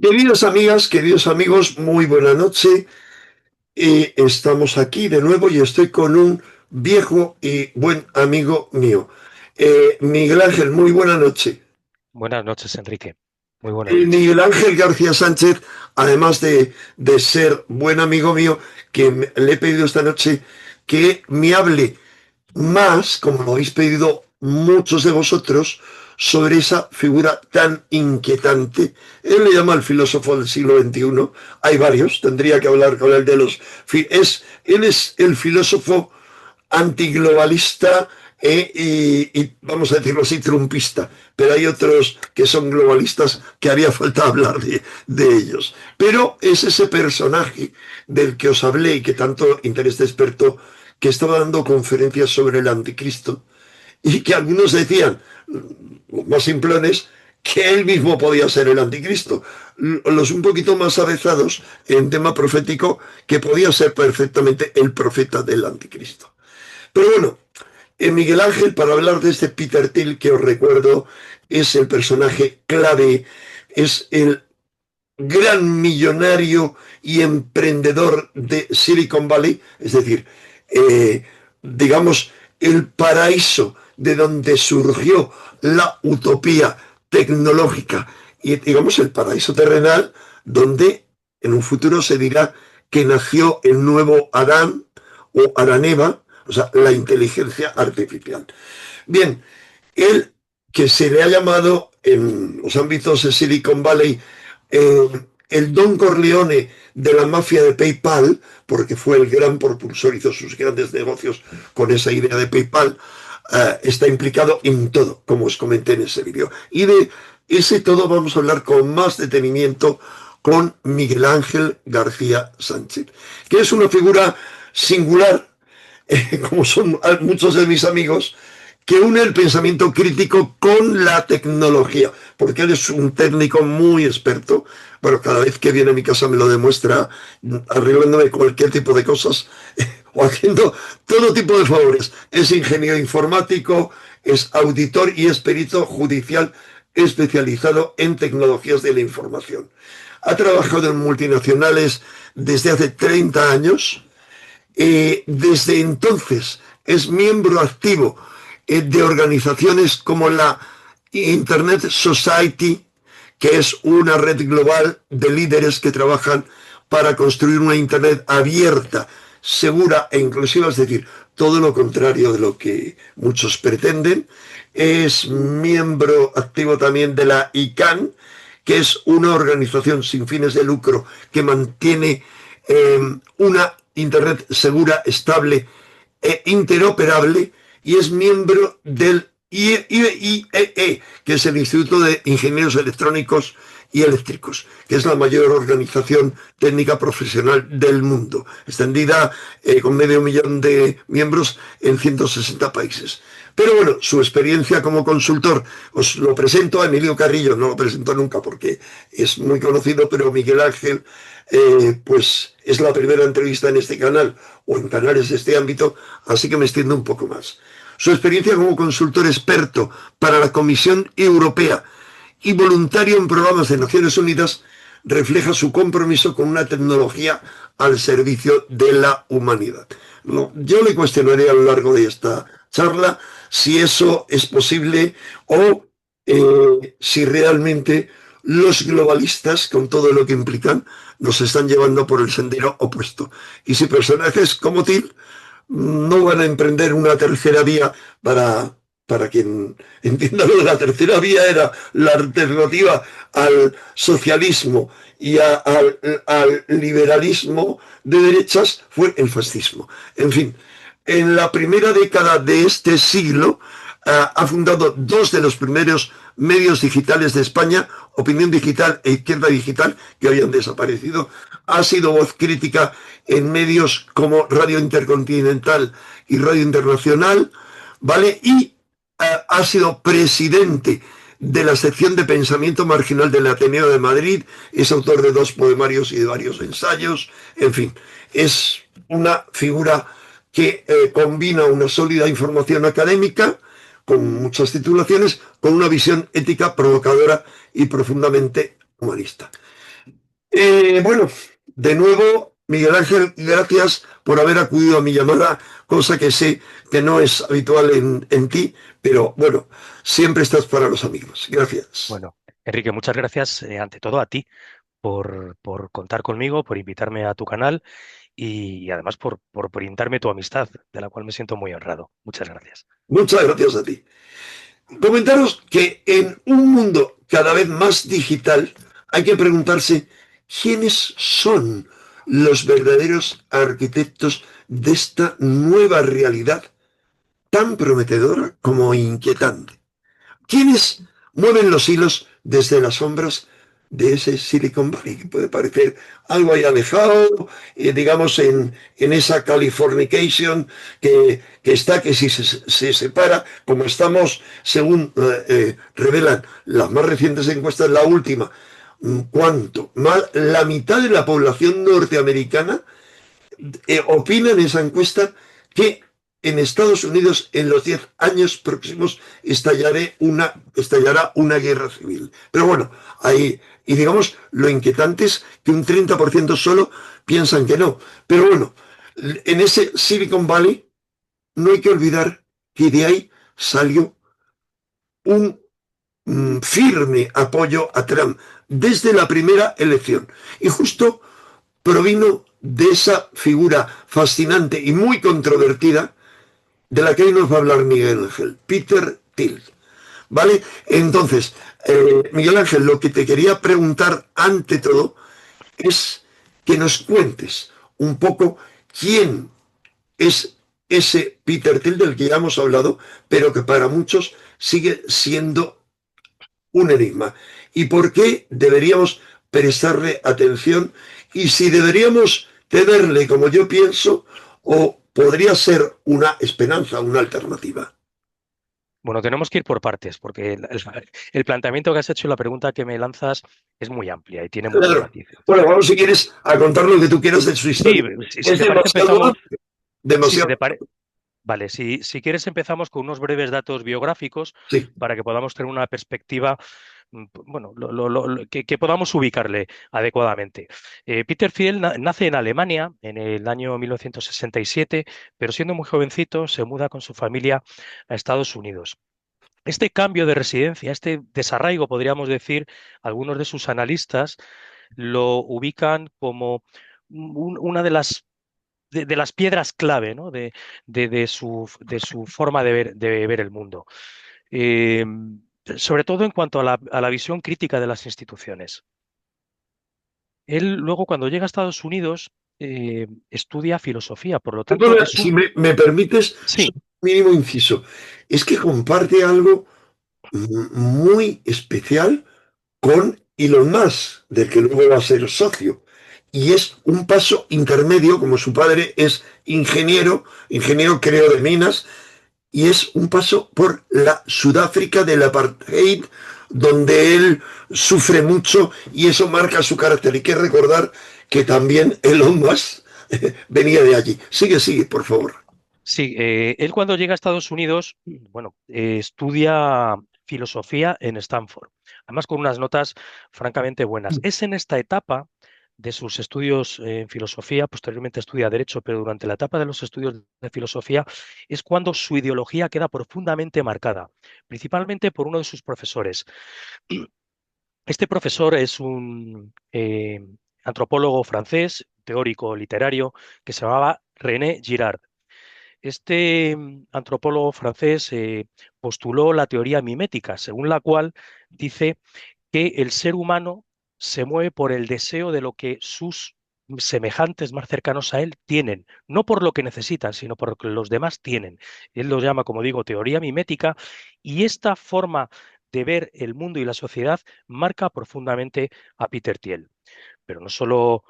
Queridas amigas, queridos amigos, muy buena noche. Estamos aquí de nuevo y estoy con un viejo y buen amigo mío. Miguel Ángel, muy buena noche. Buenas noches, Enrique. Muy buenas noches. Miguel Ángel García Sánchez, además de ser buen amigo mío, le he pedido esta noche que me hable más, como lo habéis pedido muchos de vosotros, sobre esa figura tan inquietante. Él le llama el filósofo del siglo XXI. Hay varios, tendría que hablar con él de los... Él es el filósofo antiglobalista y, vamos a decirlo así, trumpista. Pero hay otros que son globalistas que haría falta hablar de ellos. Pero es ese personaje del que os hablé y que tanto interés de experto, que estaba dando conferencias sobre el anticristo y que algunos decían, los más simplones, que él mismo podía ser el anticristo. Los un poquito más avezados en tema profético, que podía ser perfectamente el profeta del anticristo. Pero bueno, en Miguel Ángel, para hablar de este Peter Thiel que os recuerdo, es el personaje clave, es el gran millonario y emprendedor de Silicon Valley, es decir, digamos, el paraíso de donde surgió la utopía tecnológica y, digamos, el paraíso terrenal donde en un futuro se dirá que nació el nuevo Adán o Araneva, o sea, la inteligencia artificial. Bien, él, que se le ha llamado en los ámbitos de Silicon Valley el Don Corleone de la mafia de PayPal, porque fue el gran propulsor, hizo sus grandes negocios con esa idea de PayPal, está implicado en todo, como os comenté en ese vídeo. Y de ese todo vamos a hablar con más detenimiento con Miguel Ángel García Sánchez, que es una figura singular, como son muchos de mis amigos, que une el pensamiento crítico con la tecnología, porque él es un técnico muy experto. Bueno, cada vez que viene a mi casa me lo demuestra, arreglándome cualquier tipo de cosas o haciendo todo tipo de favores. Es ingeniero informático, es auditor y es perito judicial especializado en tecnologías de la información. Ha trabajado en multinacionales desde hace 30 años. Desde entonces es miembro activo de organizaciones como la Internet Society, que es una red global de líderes que trabajan para construir una Internet abierta, segura e inclusiva, es decir, todo lo contrario de lo que muchos pretenden. Es miembro activo también de la ICANN, que es una organización sin fines de lucro que mantiene una Internet segura, estable e interoperable, y es miembro del IEEE, que es el Instituto de Ingenieros Electrónicos y Eléctricos, que es la mayor organización técnica profesional del mundo, extendida con medio millón de miembros en 160 países. Pero bueno, su experiencia como consultor, os lo presento a Emilio Carrillo, no lo presento nunca porque es muy conocido, pero Miguel Ángel, pues es la primera entrevista en este canal o en canales de este ámbito, así que me extiendo un poco más. Su experiencia como consultor experto para la Comisión Europea y voluntario en programas de Naciones Unidas refleja su compromiso con una tecnología al servicio de la humanidad. No, yo le cuestionaré a lo largo de esta charla si eso es posible o si realmente los globalistas, con todo lo que implican, nos están llevando por el sendero opuesto. Y si personajes como Till no van a emprender una tercera vía para quien entienda lo de la tercera vía, era la alternativa al socialismo y al liberalismo de derechas, fue el fascismo. En fin, en la primera década de este siglo ha fundado dos de los primeros medios digitales de España, Opinión Digital e Izquierda Digital, que habían desaparecido. Ha sido voz crítica en medios como Radio Intercontinental y Radio Internacional, ¿vale? Y ha sido presidente de la sección de pensamiento marginal del Ateneo de Madrid, es autor de dos poemarios y de varios ensayos, en fin, es una figura que combina una sólida información académica con muchas titulaciones, con una visión ética provocadora y profundamente humanista. Bueno, de nuevo, Miguel Ángel, gracias por haber acudido a mi llamada, cosa que sé que no es habitual en ti, pero bueno, siempre estás para los amigos. Gracias. Bueno, Enrique, muchas gracias ante todo a ti por contar conmigo, por invitarme a tu canal y además por brindarme tu amistad, de la cual me siento muy honrado. Muchas gracias. Muchas gracias a ti. Comentaros que en un mundo cada vez más digital hay que preguntarse quiénes son los verdaderos arquitectos de esta nueva realidad tan prometedora como inquietante. ¿Quiénes mueven los hilos desde las sombras de ese Silicon Valley? Que puede parecer algo ahí alejado, digamos, en esa Californication que está, que si se separa, como estamos, según revelan las más recientes encuestas, la última, ¿cuánto? Más, la mitad de la población norteamericana opina en esa encuesta que en Estados Unidos en los 10 años próximos estallará una guerra civil. Pero bueno, ahí, y digamos, lo inquietante es que un 30% solo piensan que no. Pero bueno, en ese Silicon Valley no hay que olvidar que de ahí salió un firme apoyo a Trump desde la primera elección. Y justo provino de esa figura fascinante y muy controvertida de la que hoy nos va a hablar Miguel Ángel, Peter Thiel. ¿Vale? Entonces, Miguel Ángel, lo que te quería preguntar ante todo es que nos cuentes un poco quién es ese Peter Thiel del que ya hemos hablado, pero que para muchos sigue siendo un enigma. ¿Y por qué deberíamos prestarle atención? Y si deberíamos tenerle, como yo pienso, o podría ser una esperanza, una alternativa. Bueno, tenemos que ir por partes, porque el planteamiento que has hecho, la pregunta que me lanzas, es muy amplia y tiene muchos Claro. matices. Bueno, vamos si quieres a contar lo que tú quieras de su Sí, historia. si Es te parece, demasiado empezamos. amplio, Sí, si demasiado. te parece. Vale, si quieres empezamos con unos breves datos biográficos Sí. para que podamos tener una perspectiva, bueno, que podamos ubicarle adecuadamente. Peter Thiel nace en Alemania en el año 1967, pero siendo muy jovencito se muda con su familia a Estados Unidos. Este cambio de residencia, este desarraigo, podríamos decir, algunos de sus analistas lo ubican como una de las piedras clave, ¿no? de su forma de ver el mundo. Eh, sobre todo en cuanto a la visión crítica de las instituciones. Él luego, cuando llega a Estados Unidos, estudia filosofía, por lo tanto, Perdona, es si un... me permites, Sí, un mínimo inciso. Es que comparte algo muy especial con Elon Musk, del que luego va a ser socio. Y es un paso intermedio, como su padre es ingeniero creo de minas, y es un paso por la Sudáfrica del apartheid, donde él sufre mucho y eso marca su carácter. Hay que recordar que también Elon Musk venía de allí. Sigue, por favor. sí. Él cuando llega a Estados Unidos, bueno, estudia filosofía en Stanford, además con unas notas francamente buenas. Es en esta etapa de sus estudios en filosofía, posteriormente estudia Derecho, pero durante la etapa de los estudios de filosofía es cuando su ideología queda profundamente marcada, principalmente por uno de sus profesores. Este profesor es un antropólogo francés, teórico literario, que se llamaba René Girard. Este antropólogo francés postuló la teoría mimética, según la cual dice que el ser humano se mueve por el deseo de lo que sus semejantes más cercanos a él tienen, no por lo que necesitan, sino por lo que los demás tienen. Él lo llama, como digo, teoría mimética, y esta forma de ver el mundo y la sociedad marca profundamente a Peter Thiel. Pero no solo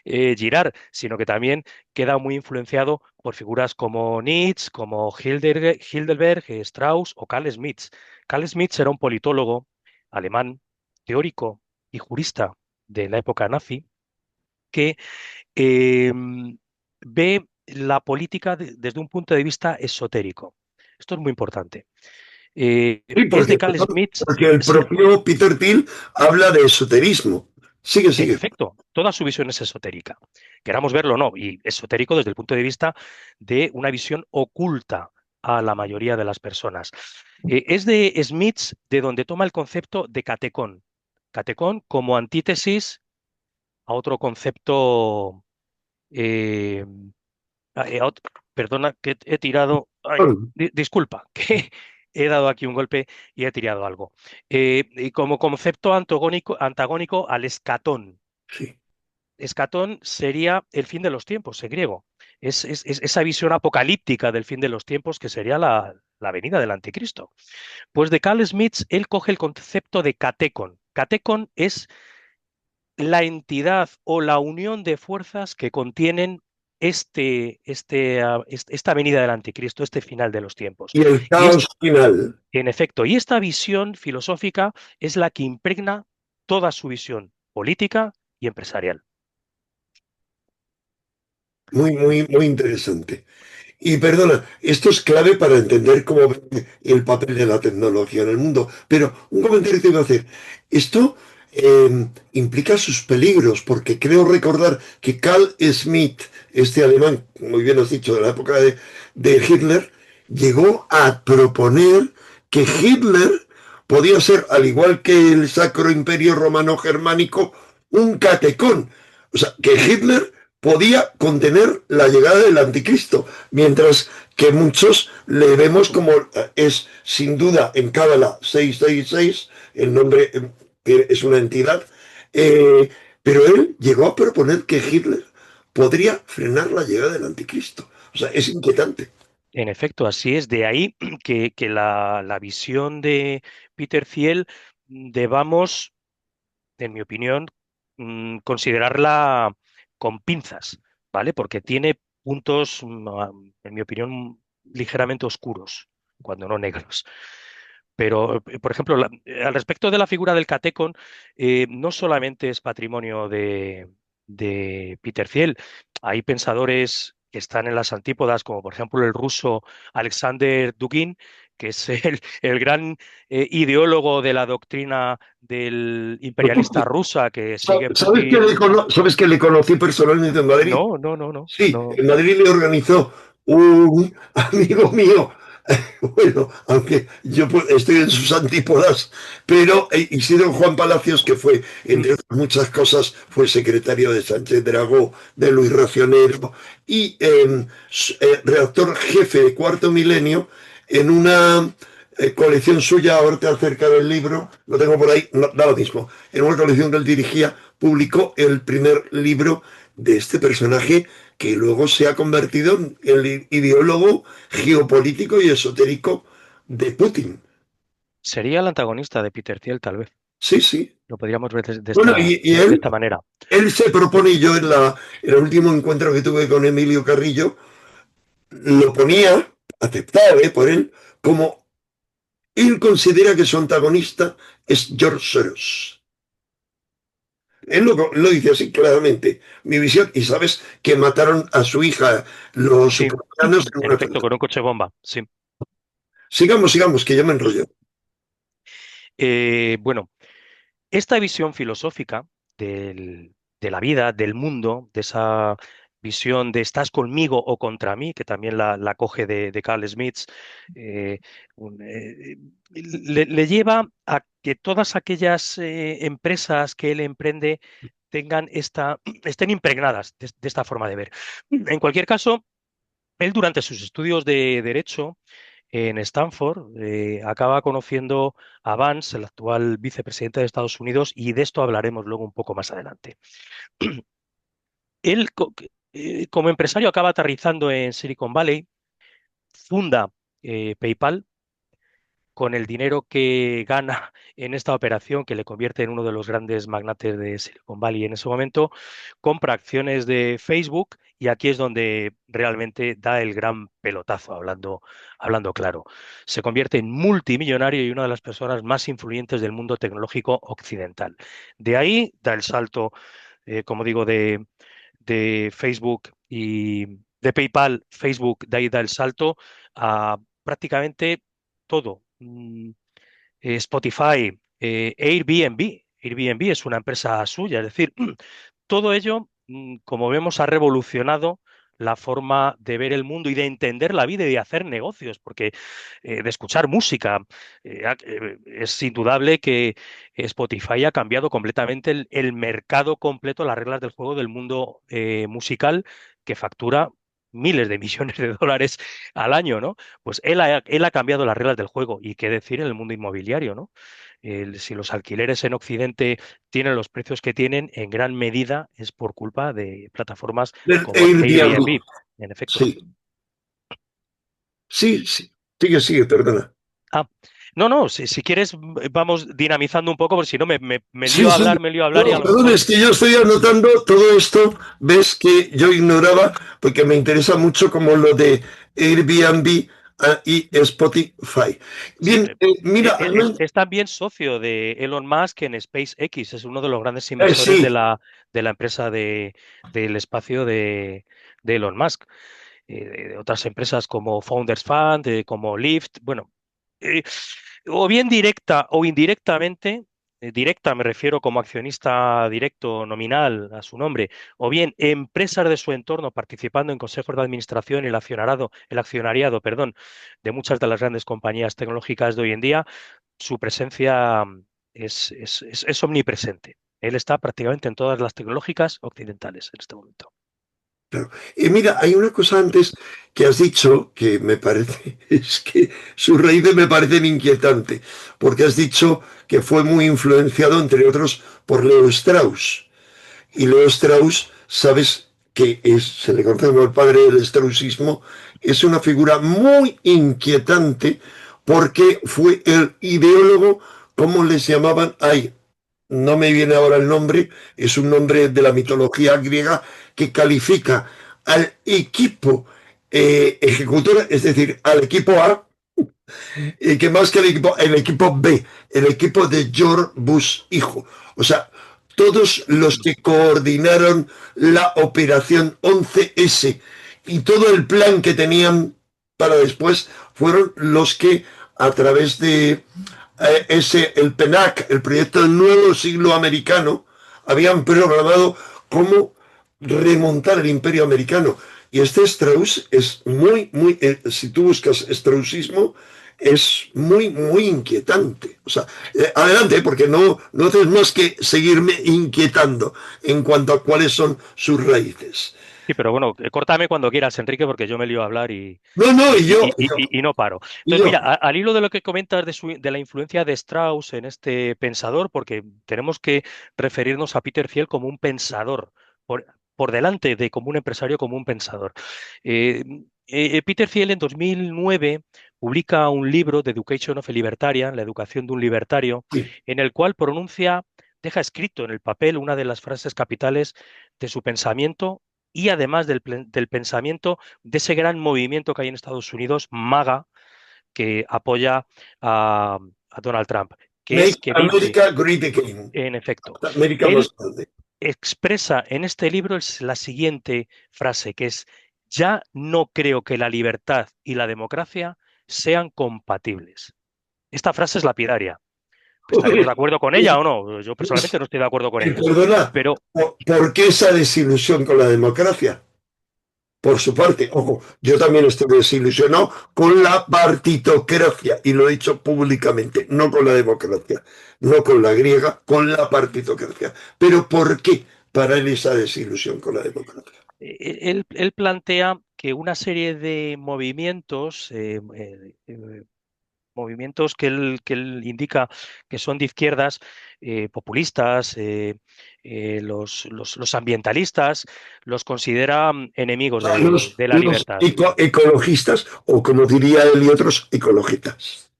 Girard, sino que también queda muy influenciado por figuras como Nietzsche, como Heidelberg, Strauss o Carl Schmitt. Carl Schmitt era un politólogo alemán, teórico y jurista de la época nazi, que eh, ve la política desde un punto de vista esotérico. Esto es muy importante. Sí, Es de Carl Schmitt. porque el Sí, propio Peter Thiel habla de esoterismo. Sigue, En sigue. efecto, toda su visión es esotérica. Queramos verlo o no, y esotérico desde el punto de vista de una visión oculta a la mayoría de las personas. Es de Smith de donde toma el concepto de catecón. Catecón como antítesis a otro concepto. eh, Perdona que he tirado. Ay, disculpa, que he dado aquí un golpe y he tirado algo. Y como concepto antagónico al escatón. Sí. Escatón sería el fin de los tiempos en griego. Es esa visión apocalíptica del fin de los tiempos que sería la venida del anticristo. Pues de Carl Smith, él coge el concepto de catecon. Catecon es la entidad o la unión de fuerzas que contienen esta venida del anticristo, este final de los tiempos. Y el Y es, caos final. en efecto, y esta visión filosófica es la que impregna toda su visión política y empresarial. Muy, muy, muy interesante. Y perdona, esto es clave para entender cómo ve el papel de la tecnología en el mundo. Pero un comentario que iba a hacer. Esto implica sus peligros, porque creo recordar que Carl Schmitt, este alemán, muy bien has dicho, de la época de Hitler, llegó a proponer que Hitler podía ser, al igual que el Sacro Imperio Romano Germánico, un catecón. O sea, que Hitler podía contener la llegada del anticristo, mientras que muchos le vemos como es sin duda en Cábala 666, el nombre es una entidad, eh, pero él llegó a proponer que Hitler podría frenar la llegada del anticristo. O sea, es inquietante. En efecto, así es. De ahí que la visión de Peter Thiel debamos, en mi opinión, considerarla con pinzas, ¿vale? Porque tiene puntos, en mi opinión, ligeramente oscuros, cuando no negros. Pero, por ejemplo, al respecto de la figura del catecon, no solamente es patrimonio de Peter Thiel, hay pensadores que están en las antípodas, como por ejemplo el ruso Alexander Dugin, que es el gran ideólogo de la doctrina del imperialista rusa que sigue Putin. ¿Sabes que le conocí personalmente en Madrid? No, no, no, no, Sí, no. en Madrid le organizó un amigo mío, bueno, aunque yo estoy en sus antípodas, pero Isidro Juan Palacios, que fue, Mm. entre otras muchas cosas, fue secretario de Sánchez Dragó, de Luis Racionero, y redactor jefe de Cuarto Milenio en una colección suya, ahorita acerca del libro, lo tengo por ahí, no, da lo mismo, en una colección que él dirigía, publicó el primer libro de este personaje que luego se ha convertido en el ideólogo geopolítico y esotérico de Putin. Sería el antagonista de Peter Thiel, tal vez. Sí, sí. Lo podríamos ver de Bueno, esta, y de esta manera. él se propone, y yo en el último encuentro que tuve con Emilio Carrillo, lo ponía, aceptado por él, como él considera que su antagonista es George Soros. Él lo dice así claramente. Mi visión, y sabes que mataron a su hija los Sí, ucranianos en en un efecto, atentado. con un coche bomba, sí. Sigamos, sigamos, que ya me enrollo. Bueno, esta visión filosófica de la vida, del mundo, de esa visión de estás conmigo o contra mí, que también la coge de Carl Smith, eh, un- eh, le lleva a que todas aquellas empresas que él emprende estén impregnadas de esta forma de ver. En cualquier caso, él durante sus estudios de derecho en Stanford acaba conociendo a Vance, el actual vicepresidente de Estados Unidos, y de esto hablaremos luego un poco más adelante. Él, como empresario, acaba aterrizando en Silicon Valley, funda PayPal con el dinero que gana en esta operación, que le convierte en uno de los grandes magnates de Silicon Valley en ese momento, compra acciones de Facebook y aquí es donde realmente da el gran pelotazo, hablando claro. Se convierte en multimillonario y una de las personas más influyentes del mundo tecnológico occidental. De ahí da el salto, como digo, de Facebook y de PayPal, Facebook, de ahí da el salto a prácticamente todo. Spotify, Airbnb. Airbnb es una empresa suya, es decir, todo ello, como vemos, ha revolucionado la forma de ver el mundo y de entender la vida y de hacer negocios, porque de escuchar música, es indudable que Spotify ha cambiado completamente el mercado completo, las reglas del juego del mundo musical que factura miles de millones de dólares al año, ¿no? Pues él ha cambiado las reglas del juego y qué decir en el mundo inmobiliario, ¿no? Si los alquileres en Occidente tienen los precios que tienen, en gran medida es por culpa de plataformas Del como Airbnb. Airbnb, en efecto. Sí, sí, sí. Sigue, sigue, perdona. Ah, no, no, si quieres vamos dinamizando un poco, porque si no Sí, sí. me lío a hablar y a No, lo perdón, mejor... es que yo estoy anotando todo esto, ves que yo ignoraba, porque me interesa mucho como lo de Airbnb y Spotify. Sí, Bien, mira, es también socio de Elon Musk en SpaceX, es uno de los grandes inversores sí, de la empresa del espacio de Elon Musk. De otras empresas como Founders Fund, como Lyft, bueno, eh, o bien directa o indirectamente, directa me refiero como accionista directo nominal a su nombre, o bien empresas de su entorno participando en consejos de administración y el accionariado, perdón, de muchas de las grandes compañías tecnológicas de hoy en día, su presencia es omnipresente. Él está prácticamente en todas las tecnológicas occidentales en este momento. claro. Y mira, hay una cosa antes que has dicho que me parece, es que sus raíces me parecen inquietantes, porque has dicho que fue muy influenciado, entre otros, por Leo Strauss. Y Leo Strauss, sabes que se le conoce como el padre del straussismo, es una figura muy inquietante porque fue el ideólogo, como les llamaban, ay, no me viene ahora el nombre, es un nombre de la mitología griega que califica al equipo ejecutor, es decir, al equipo A, y que más que el equipo B, el equipo de George Bush hijo. O sea, todos los que coordinaron la operación 11S y todo el plan que tenían para después fueron los que a través de el PENAC, el proyecto del nuevo siglo americano, habían programado cómo remontar el imperio americano. Y este Strauss es muy, si tú buscas Straussismo, es muy inquietante. O sea, adelante, porque no haces más que seguirme inquietando en cuanto a cuáles son sus raíces. Sí, pero bueno, córtame cuando quieras, Enrique, porque yo me lío a hablar No, no, y, y yo, y yo, y no paro. y Entonces, yo. mira, al hilo de lo que comentas de la influencia de Strauss en este pensador, porque tenemos que referirnos a Peter Thiel como un pensador, por delante de como un empresario, como un pensador. Eh, Peter Thiel en 2009 publica un libro, The Education of a Libertarian, la educación de un libertario, Sí. en el cual deja escrito en el papel una de las frases capitales de su pensamiento y además del pensamiento de ese gran movimiento que hay en Estados Unidos, MAGA, que apoya a, a Donald Trump, que Make es que dice, America Great Again. en efecto, América más él grande. expresa en este libro la siguiente frase, que es, ya no creo que la libertad y la democracia sean compatibles. Esta frase es lapidaria. ¿Estaremos de acuerdo con ella o no? Yo personalmente no estoy de acuerdo con ella. Perdona, Pero ¿por qué esa desilusión con la democracia? Por su parte, ojo, yo también estoy desilusionado con la partitocracia, y lo he dicho públicamente, no con la democracia, no con la griega, con la partitocracia. Pero ¿por qué para él esa desilusión con la democracia? él plantea que una serie de movimientos que él indica que son de izquierdas, populistas, los ambientalistas, los considera enemigos de la Los libertad. ecologistas, o como diría él y otros, ecologitas.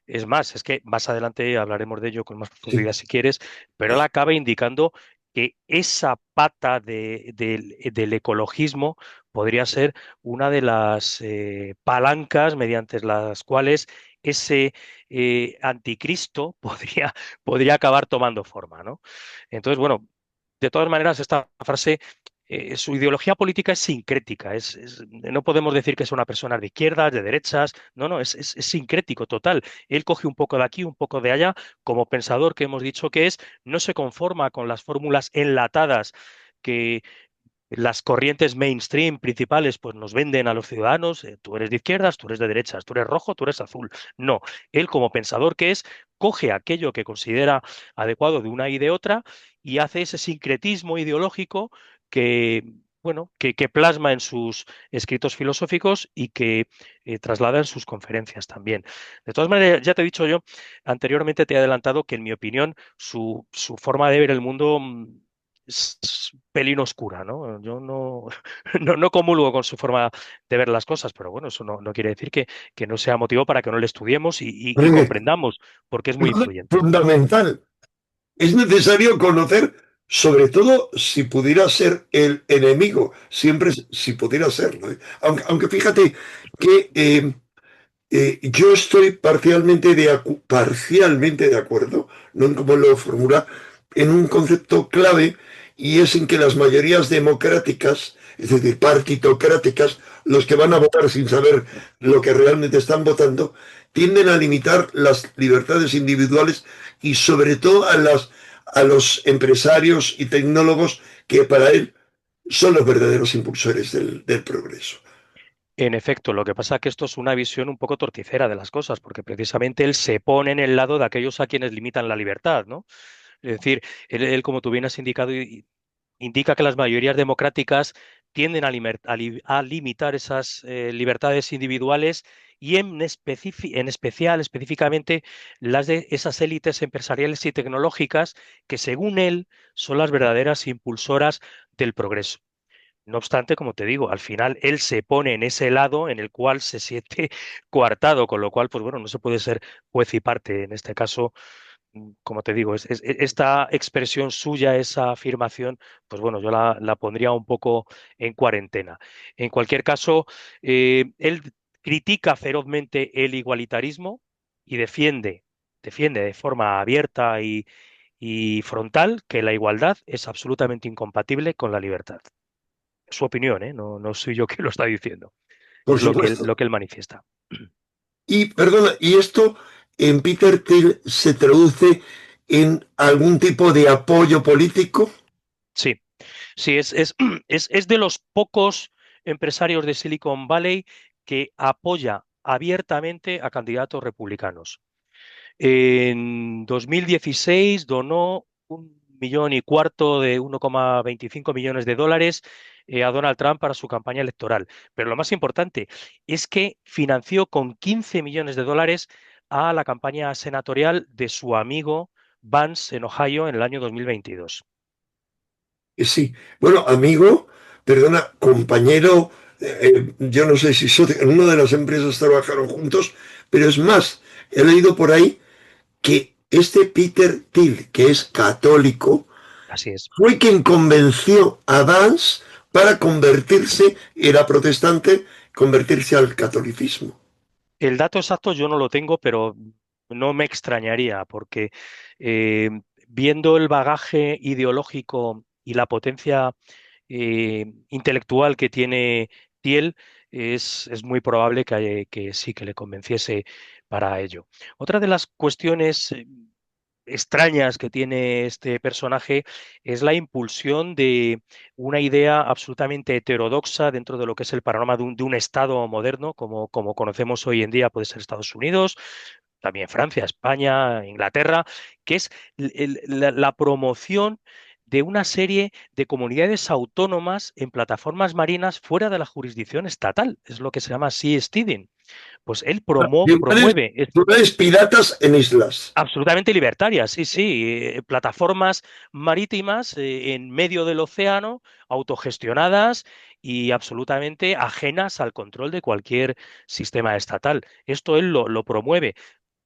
Es más, es que más adelante hablaremos de ello con más Sí. profundidad si quieres, pero él acaba indicando que esa pata del ecologismo podría ser una de las palancas mediante las cuales ese anticristo podría acabar tomando forma, ¿no? Entonces, bueno, de todas maneras, esta frase su ideología política es sincrética, no podemos decir que es una persona de izquierdas, de derechas, no, no, es sincrético total. Él coge un poco de aquí, un poco de allá, como pensador que hemos dicho que es, no se conforma con las fórmulas enlatadas que las corrientes mainstream principales pues nos venden a los ciudadanos, tú eres de izquierdas, tú eres de derechas, tú eres rojo, tú eres azul. No, él como pensador que es, coge aquello que considera adecuado de una y de otra y hace ese sincretismo ideológico que, bueno, que plasma en sus escritos filosóficos y que traslada en sus conferencias también. De todas maneras, ya te he dicho yo, anteriormente te he adelantado que en mi opinión su forma de ver el mundo es pelín oscura, ¿no? Yo no, no comulgo con su forma de ver las cosas, pero bueno, eso no quiere decir que no sea motivo para que no le estudiemos y comprendamos, porque es muy influyente. Fundamental. Es necesario conocer, sobre todo si pudiera ser el enemigo, siempre si pudiera serlo, ¿eh? Aunque fíjate que yo estoy parcialmente de acuerdo, no en cómo lo formula, en un concepto clave, y es en que las mayorías democráticas, es decir, partitocráticas, los que van a votar sin saber lo que realmente están votando, tienden a limitar las libertades individuales y sobre todo a los empresarios y tecnólogos que para él son los verdaderos impulsores del progreso. En efecto, lo que pasa es que esto es una visión un poco torticera de las cosas, porque precisamente él se pone en el lado de aquellos a quienes limitan la libertad, ¿no? Es decir, él, como tú bien has indicado, indica que las mayorías democráticas tienden a limitar esas libertades individuales y en especial, específicamente, las de esas élites empresariales y tecnológicas que, según él, son las verdaderas impulsoras del progreso. No obstante, como te digo, al final él se pone en ese lado en el cual se siente coartado, con lo cual, pues bueno, no se puede ser juez y parte. En este caso, como te digo, esta expresión suya, esa afirmación, pues bueno, yo la pondría un poco en cuarentena. En cualquier caso, él critica ferozmente el igualitarismo y defiende de forma abierta y frontal que la igualdad es absolutamente incompatible con la libertad. Es su opinión, ¿eh? No soy yo quien lo está diciendo. Por Es supuesto. lo que él manifiesta. Y, perdona, ¿y esto en Peter Thiel se traduce en algún tipo de apoyo político? Sí, sí, es de los pocos empresarios de Silicon Valley que apoya abiertamente a candidatos republicanos. En 2016 donó 1,25 millones de 1,25 millones de dólares a Donald Trump para su campaña electoral. Pero lo más importante es que financió con 15 millones de dólares a la campaña senatorial de su amigo Vance en Ohio en el año 2022. Sí. Bueno, amigo, perdona, compañero, yo no sé si en una de las empresas trabajaron juntos, pero es más, he leído por ahí que este Peter Thiel, que es católico, Así es. fue quien convenció a Vance para convertirse, era protestante, convertirse al catolicismo. El dato exacto yo no lo tengo, pero no me extrañaría, porque eh, viendo el bagaje ideológico y la potencia intelectual que tiene Thiel, es muy probable que sí que le convenciese para ello. Otra de las cuestiones extrañas que tiene este personaje es la impulsión de una idea absolutamente heterodoxa dentro de lo que es el panorama de un Estado moderno, como conocemos hoy en día, puede ser Estados Unidos, también Francia, España, Inglaterra, que es la promoción de una serie de comunidades autónomas en plataformas marinas fuera de la jurisdicción estatal. Es lo que se llama seasteading. Pues él Ciudades, promueve ciudades piratas en islas. absolutamente libertarias, sí, sí. Plataformas marítimas en medio del océano, autogestionadas y absolutamente ajenas al control de cualquier sistema estatal. Esto él lo promueve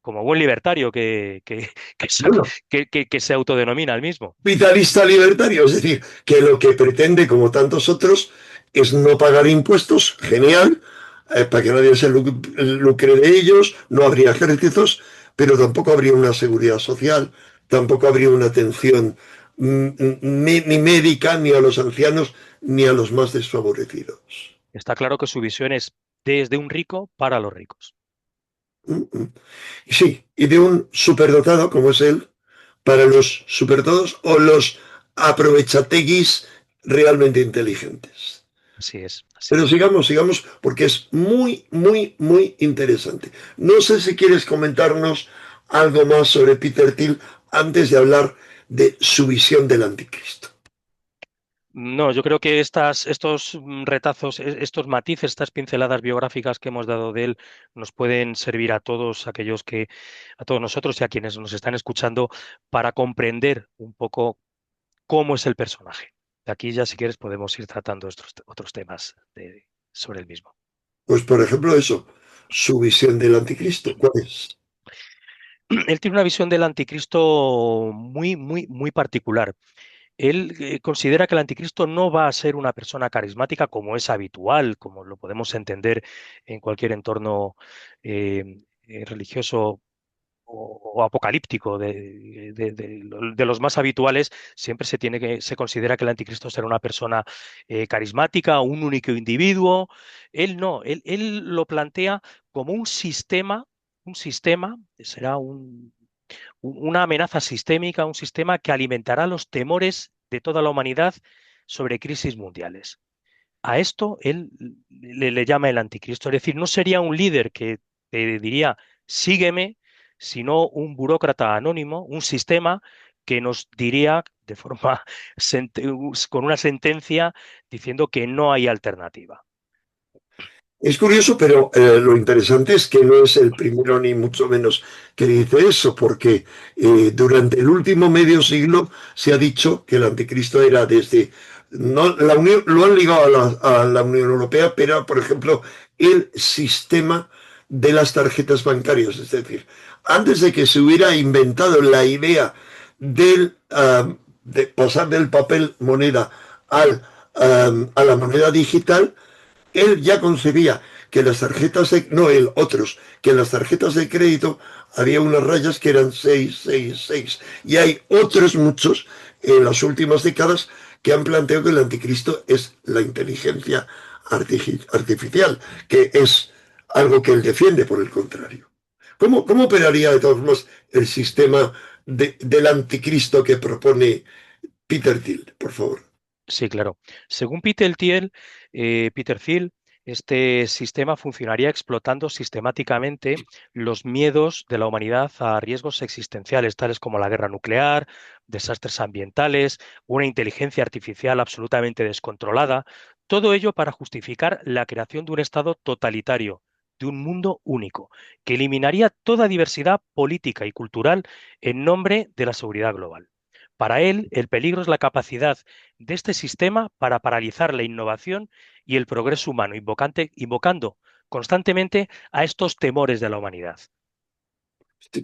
como buen libertario Bueno, que se autodenomina el mismo. capitalista libertario, es decir, que lo que pretende, como tantos otros, es no pagar impuestos, genial, para que nadie se lucre de ellos, no habría ejércitos, pero tampoco habría una seguridad social, tampoco habría una atención ni médica, ni a los ancianos, ni a los más desfavorecidos. Está claro que su visión es desde un rico para los ricos. Mm, mm. Sí, y de un superdotado como es él, para los superdotados o los aprovechateguis realmente inteligentes. Así es, así Pero es. sigamos, sigamos, porque es muy, muy, muy interesante. No sé si quieres comentarnos algo más sobre Peter Thiel antes de hablar de su visión del anticristo. No, yo creo que estos retazos, estos matices, estas pinceladas biográficas que hemos dado de él nos pueden servir a todos aquellos a todos nosotros y a quienes nos están escuchando para comprender un poco cómo es el personaje. De aquí ya, si quieres, podemos ir tratando estos otros temas sobre el mismo. Pues, por ejemplo, eso, su visión del anticristo. ¿Cuál es? Él tiene una visión del anticristo muy, muy, muy particular. Él considera que el anticristo no va a ser una persona carismática como es habitual, como lo podemos entender en cualquier entorno religioso o apocalíptico de los más habituales. Siempre se considera que el anticristo será una persona carismática, un único individuo. Él no, él lo plantea como un sistema, será una amenaza sistémica, un sistema que alimentará los temores de toda la humanidad sobre crisis mundiales. A esto él le llama el anticristo, es decir, no sería un líder que te diría sígueme, sino un burócrata anónimo, un sistema que nos diría de forma con una sentencia diciendo que no hay alternativa. Es curioso, pero lo interesante es que no es el primero ni mucho menos que dice eso, porque durante el último medio siglo se ha dicho que el anticristo era desde, no, la Unión, lo han ligado a la Unión Europea, pero por ejemplo el sistema de las tarjetas bancarias, es decir, antes de que se hubiera inventado la idea de pasar del papel moneda a la moneda digital, él ya concebía que las tarjetas de, no él, otros, que en las tarjetas de crédito había unas rayas que eran 666. Y hay otros muchos en las últimas décadas que han planteado que el anticristo es la inteligencia artificial, que es algo que él defiende, por el contrario. ¿Cómo operaría de todos modos el sistema del anticristo que propone Peter Thiel, por favor? Sí, claro. Según Peter Thiel, este sistema funcionaría explotando sistemáticamente los miedos de la humanidad a riesgos existenciales, tales como la guerra nuclear, desastres ambientales, una inteligencia artificial absolutamente descontrolada, todo ello para justificar la creación de un Estado totalitario, de un mundo único, que eliminaría toda diversidad política y cultural en nombre de la seguridad global. Para él, el peligro es la capacidad de este sistema para paralizar la innovación y el progreso humano, invocando constantemente a estos temores de la humanidad.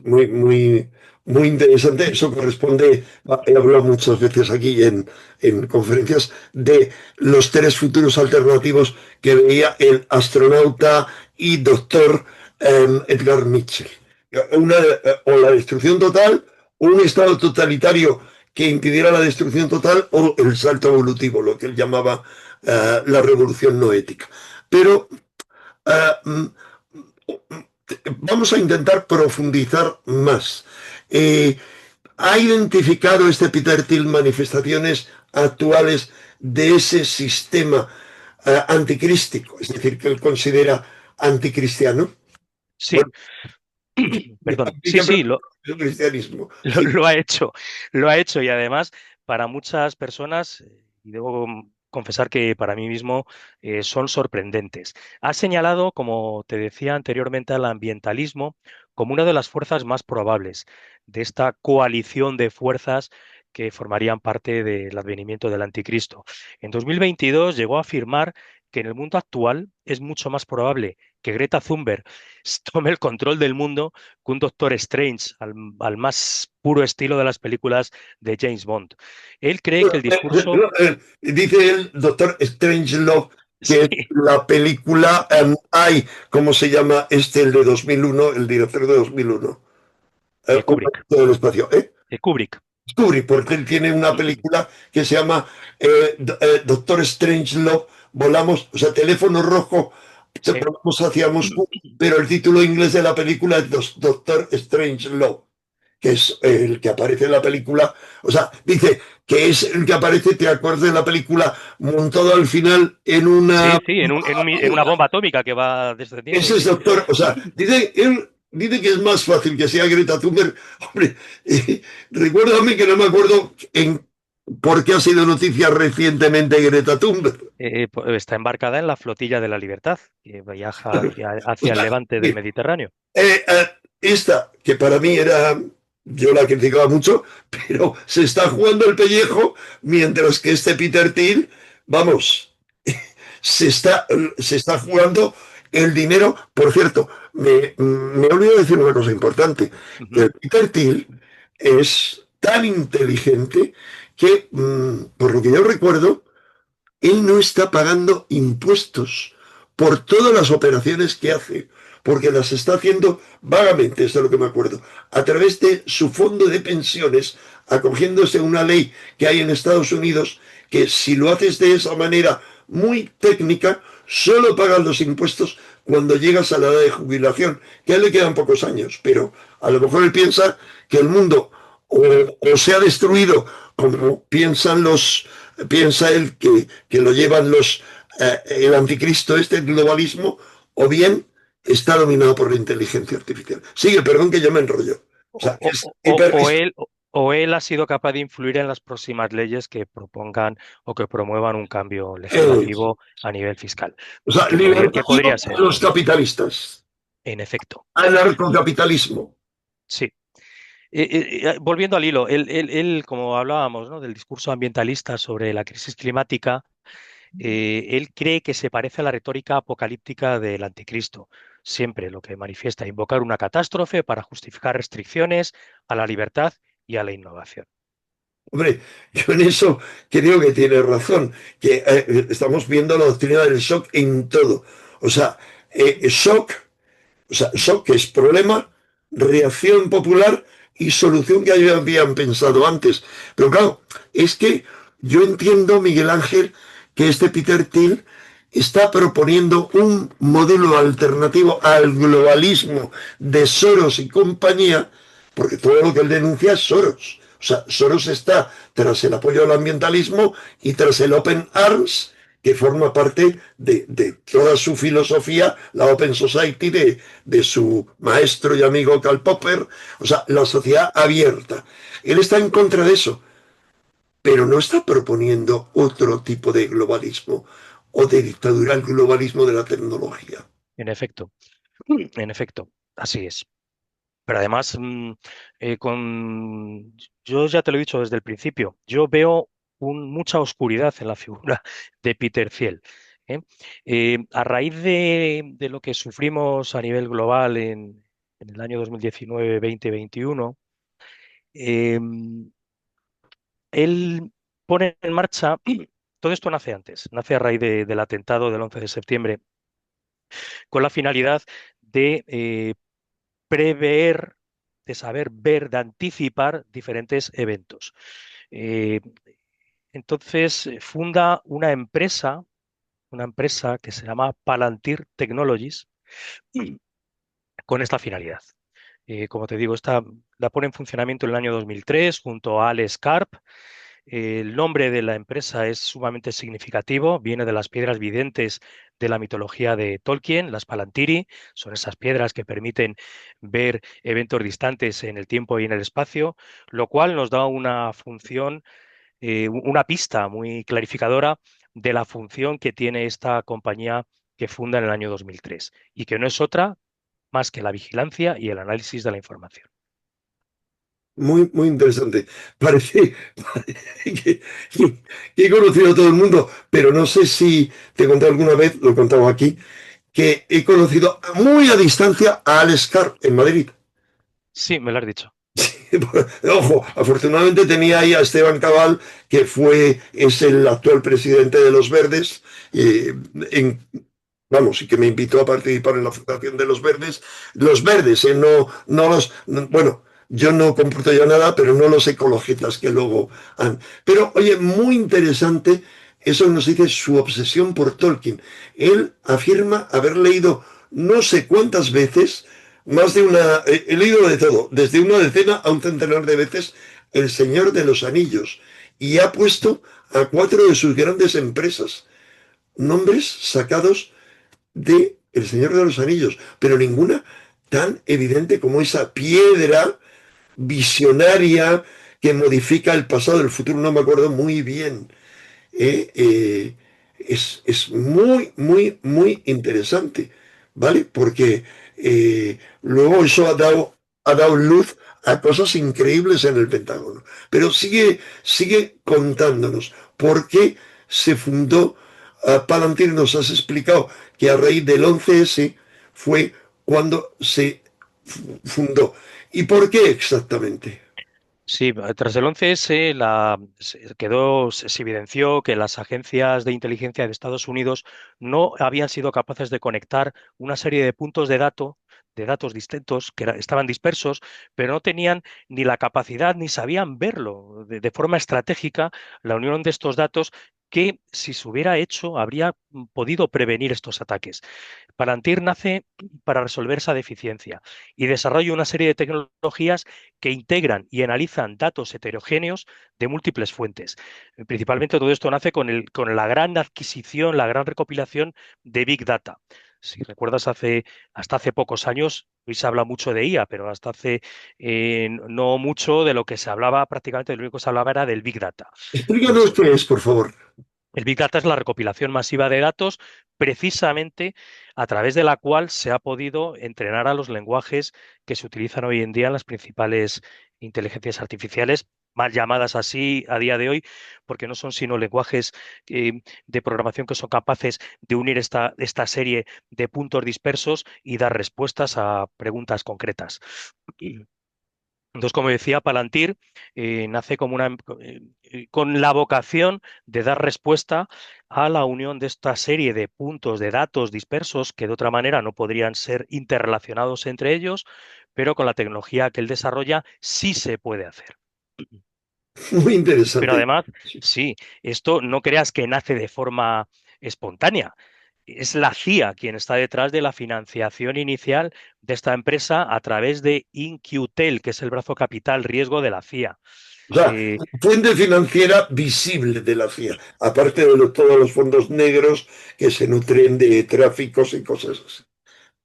Muy, muy, muy interesante. Eso corresponde, he hablado muchas veces aquí en conferencias de los tres futuros alternativos que veía el astronauta y doctor Edgar Mitchell. O la destrucción total, o un estado totalitario que impidiera la destrucción total, o el salto evolutivo, lo que él llamaba la revolución no ética. Pero uh, vamos a intentar profundizar más. Eh, ¿Ha identificado este Peter Thiel manifestaciones actuales de ese sistema anticrístico? Es decir, que él considera anticristiano. Sí, Bueno, perdón, sí, aplica sí, el cristianismo. lo, Sí. lo ha hecho y además para muchas personas, y debo confesar que para mí mismo son sorprendentes. Ha señalado, como te decía anteriormente, al ambientalismo como una de las fuerzas más probables de esta coalición de fuerzas que formarían parte del advenimiento del anticristo. En 2022 llegó a afirmar que en el mundo actual es mucho más probable que Greta Thunberg tome el control del mundo que un Doctor Strange al más puro estilo de las películas de James Bond. Él cree que el discurso, Dice el doctor Strangelove que es sí, la película ¿cómo se llama este, el de 2001, el director de 2001? Un Kubrick, momento del espacio, ¿eh? Kubrick, Kubrick, porque él tiene una película que se llama Doctor Strangelove, volamos, o sea, teléfono rojo, Sí, volamos hacia Moscú, pero el título inglés de la película es Doctor Strangelove, que es el que aparece en la película, o sea, dice que es el que aparece, te acuerdas de la película, montado al final en una... sí, sí, en una bomba atómica que va descendiendo, Ese es sí. doctor, o sea, dice, él dice que es más fácil que sea Greta Thunberg. Hombre, recuérdame que no me acuerdo por qué ha sido noticia recientemente Greta Thunberg. Está embarcada en la flotilla de la Libertad, que viaja O hacia el sea, levante del Mediterráneo. esta, que para mí era, yo la criticaba mucho, pero se está jugando el pellejo, mientras que este Peter Thiel, vamos, se está, se está jugando el dinero. Por cierto, me he olvidado decir una cosa importante, que Ujú. el Peter Thiel es tan inteligente que, por lo que yo recuerdo, él no está pagando impuestos por todas las operaciones que hace, porque las está haciendo vagamente, es de lo que me acuerdo, a través de su fondo de pensiones, acogiéndose a una ley que hay en Estados Unidos, que si lo haces de esa manera muy técnica, solo pagas los impuestos cuando llegas a la edad de jubilación, que a él le quedan pocos años, pero a lo mejor él piensa que el mundo o se ha destruido como piensa él que lo llevan el anticristo, este globalismo, o bien está dominado por la inteligencia artificial. Sigue, perdón que yo me enrollo. O sea, O, es hiper... o él ha sido capaz de influir en las próximas leyes que propongan o que promuevan un cambio legislativo a nivel fiscal, o sea, que libertación podría de ser, los capitalistas, en efecto. anarcocapitalismo. Sí. Volviendo al hilo, como hablábamos, ¿no?, del discurso ambientalista sobre la crisis climática, él cree que se parece a la retórica apocalíptica del anticristo. Siempre lo que manifiesta, invocar una catástrofe para justificar restricciones a la libertad y a la innovación. Hombre, yo en eso creo que tiene razón, que estamos viendo la doctrina del shock en todo. O sea, shock. O sea, shock es problema, reacción popular y solución que habían pensado antes. Pero claro, es que yo entiendo, Miguel Ángel, que este Peter Thiel está proponiendo un modelo alternativo al globalismo de Soros y compañía, porque todo lo que él denuncia es Soros. O sea, Soros está tras el apoyo al ambientalismo y tras el Open Arms, que forma parte de toda su filosofía, la Open Society de su maestro y amigo Karl Popper, o sea, la sociedad abierta. Él está en contra de eso, pero no está proponiendo otro tipo de globalismo o de dictadura, el globalismo de la tecnología. En efecto, en efecto, así es. Pero además, yo ya te lo he dicho desde el principio, yo veo mucha oscuridad en la figura de Peter Thiel. ¿Eh? A raíz de lo que sufrimos a nivel global en el año 2019-2021, eh, él pone en marcha, todo esto nace antes, nace a raíz del atentado del 11 de septiembre, con la finalidad de prever, de saber ver, de anticipar diferentes eventos. Eh, entonces funda una empresa que se llama Palantir Technologies con esta finalidad. Como te digo, esta la pone en funcionamiento en el año 2003 junto a Alex Karp. El nombre de la empresa es sumamente significativo, viene de las piedras videntes de la mitología de Tolkien, las Palantiri, son esas piedras que permiten ver eventos distantes en el tiempo y en el espacio, lo cual nos da una función, una pista muy clarificadora de la función que tiene esta compañía que funda en el año 2003 y que no es otra más que la vigilancia y el análisis de la información. Muy, muy interesante. Parece que he conocido a todo el mundo, pero no sé si te he contado alguna vez, lo he contado aquí, que he conocido muy a distancia a Alex Carr en Madrid. Sí, me lo has dicho. Ojo, afortunadamente tenía ahí a Esteban Cabal, es el actual presidente de Los Verdes, en, vamos, y que me invitó a participar en la fundación de Los Verdes. Los Verdes, no, no los, no, bueno, yo no computo ya nada, pero no los ecologistas que luego han. Pero, oye, muy interesante eso nos dice su obsesión por Tolkien. Él afirma haber leído no sé cuántas veces, más de una, he leído de todo, desde una decena a un centenar de veces, El Señor de los Anillos, y ha puesto a 4 de sus grandes empresas nombres sacados de El Señor de los Anillos, pero ninguna tan evidente como esa piedra visionaria que modifica el pasado, el futuro, no me acuerdo muy bien. Eh, eh, es muy, muy, muy interesante, ¿vale? Porque luego eso ha dado luz a cosas increíbles en el Pentágono. Pero sigue contándonos por qué se fundó Palantir. Nos has explicado que a raíz del 11S fue cuando se fundó. ¿Y por qué exactamente? Sí, tras el 11S se evidenció que las agencias de inteligencia de Estados Unidos no habían sido capaces de conectar una serie de puntos de datos distintos que estaban dispersos, pero no tenían ni la capacidad ni sabían verlo de forma estratégica, la unión de estos datos que si se hubiera hecho habría podido prevenir estos ataques. Palantir nace para resolver esa deficiencia y desarrolla una serie de tecnologías que integran y analizan datos heterogéneos de múltiples fuentes. Principalmente todo esto nace con la gran adquisición, la gran recopilación de Big Data. Si recuerdas, hasta hace pocos años, hoy se habla mucho de IA, pero hasta hace no mucho de lo que se hablaba, prácticamente de lo único que se hablaba era del Big Data. Explícanos Pues qué es, por favor. el Big Data es la recopilación masiva de datos, precisamente a través de la cual se ha podido entrenar a los lenguajes que se utilizan hoy en día en las principales inteligencias artificiales, mal llamadas así a día de hoy, porque no son sino lenguajes de programación que son capaces de unir esta serie de puntos dispersos y dar respuestas a preguntas concretas. Entonces, como decía, Palantir nace como con la vocación de dar respuesta a la unión de esta serie de puntos de datos dispersos que de otra manera no podrían ser interrelacionados entre ellos, pero con la tecnología que él desarrolla sí se puede hacer. Muy Pero interesante. además, sí, esto no creas que nace de forma espontánea. Es la CIA quien está detrás de la financiación inicial de esta empresa a través de InQtel, que es el brazo capital riesgo de la CIA. O sea, Eh, fuente financiera visible de la CIA, aparte de todos los fondos negros que se nutren de tráficos y cosas así.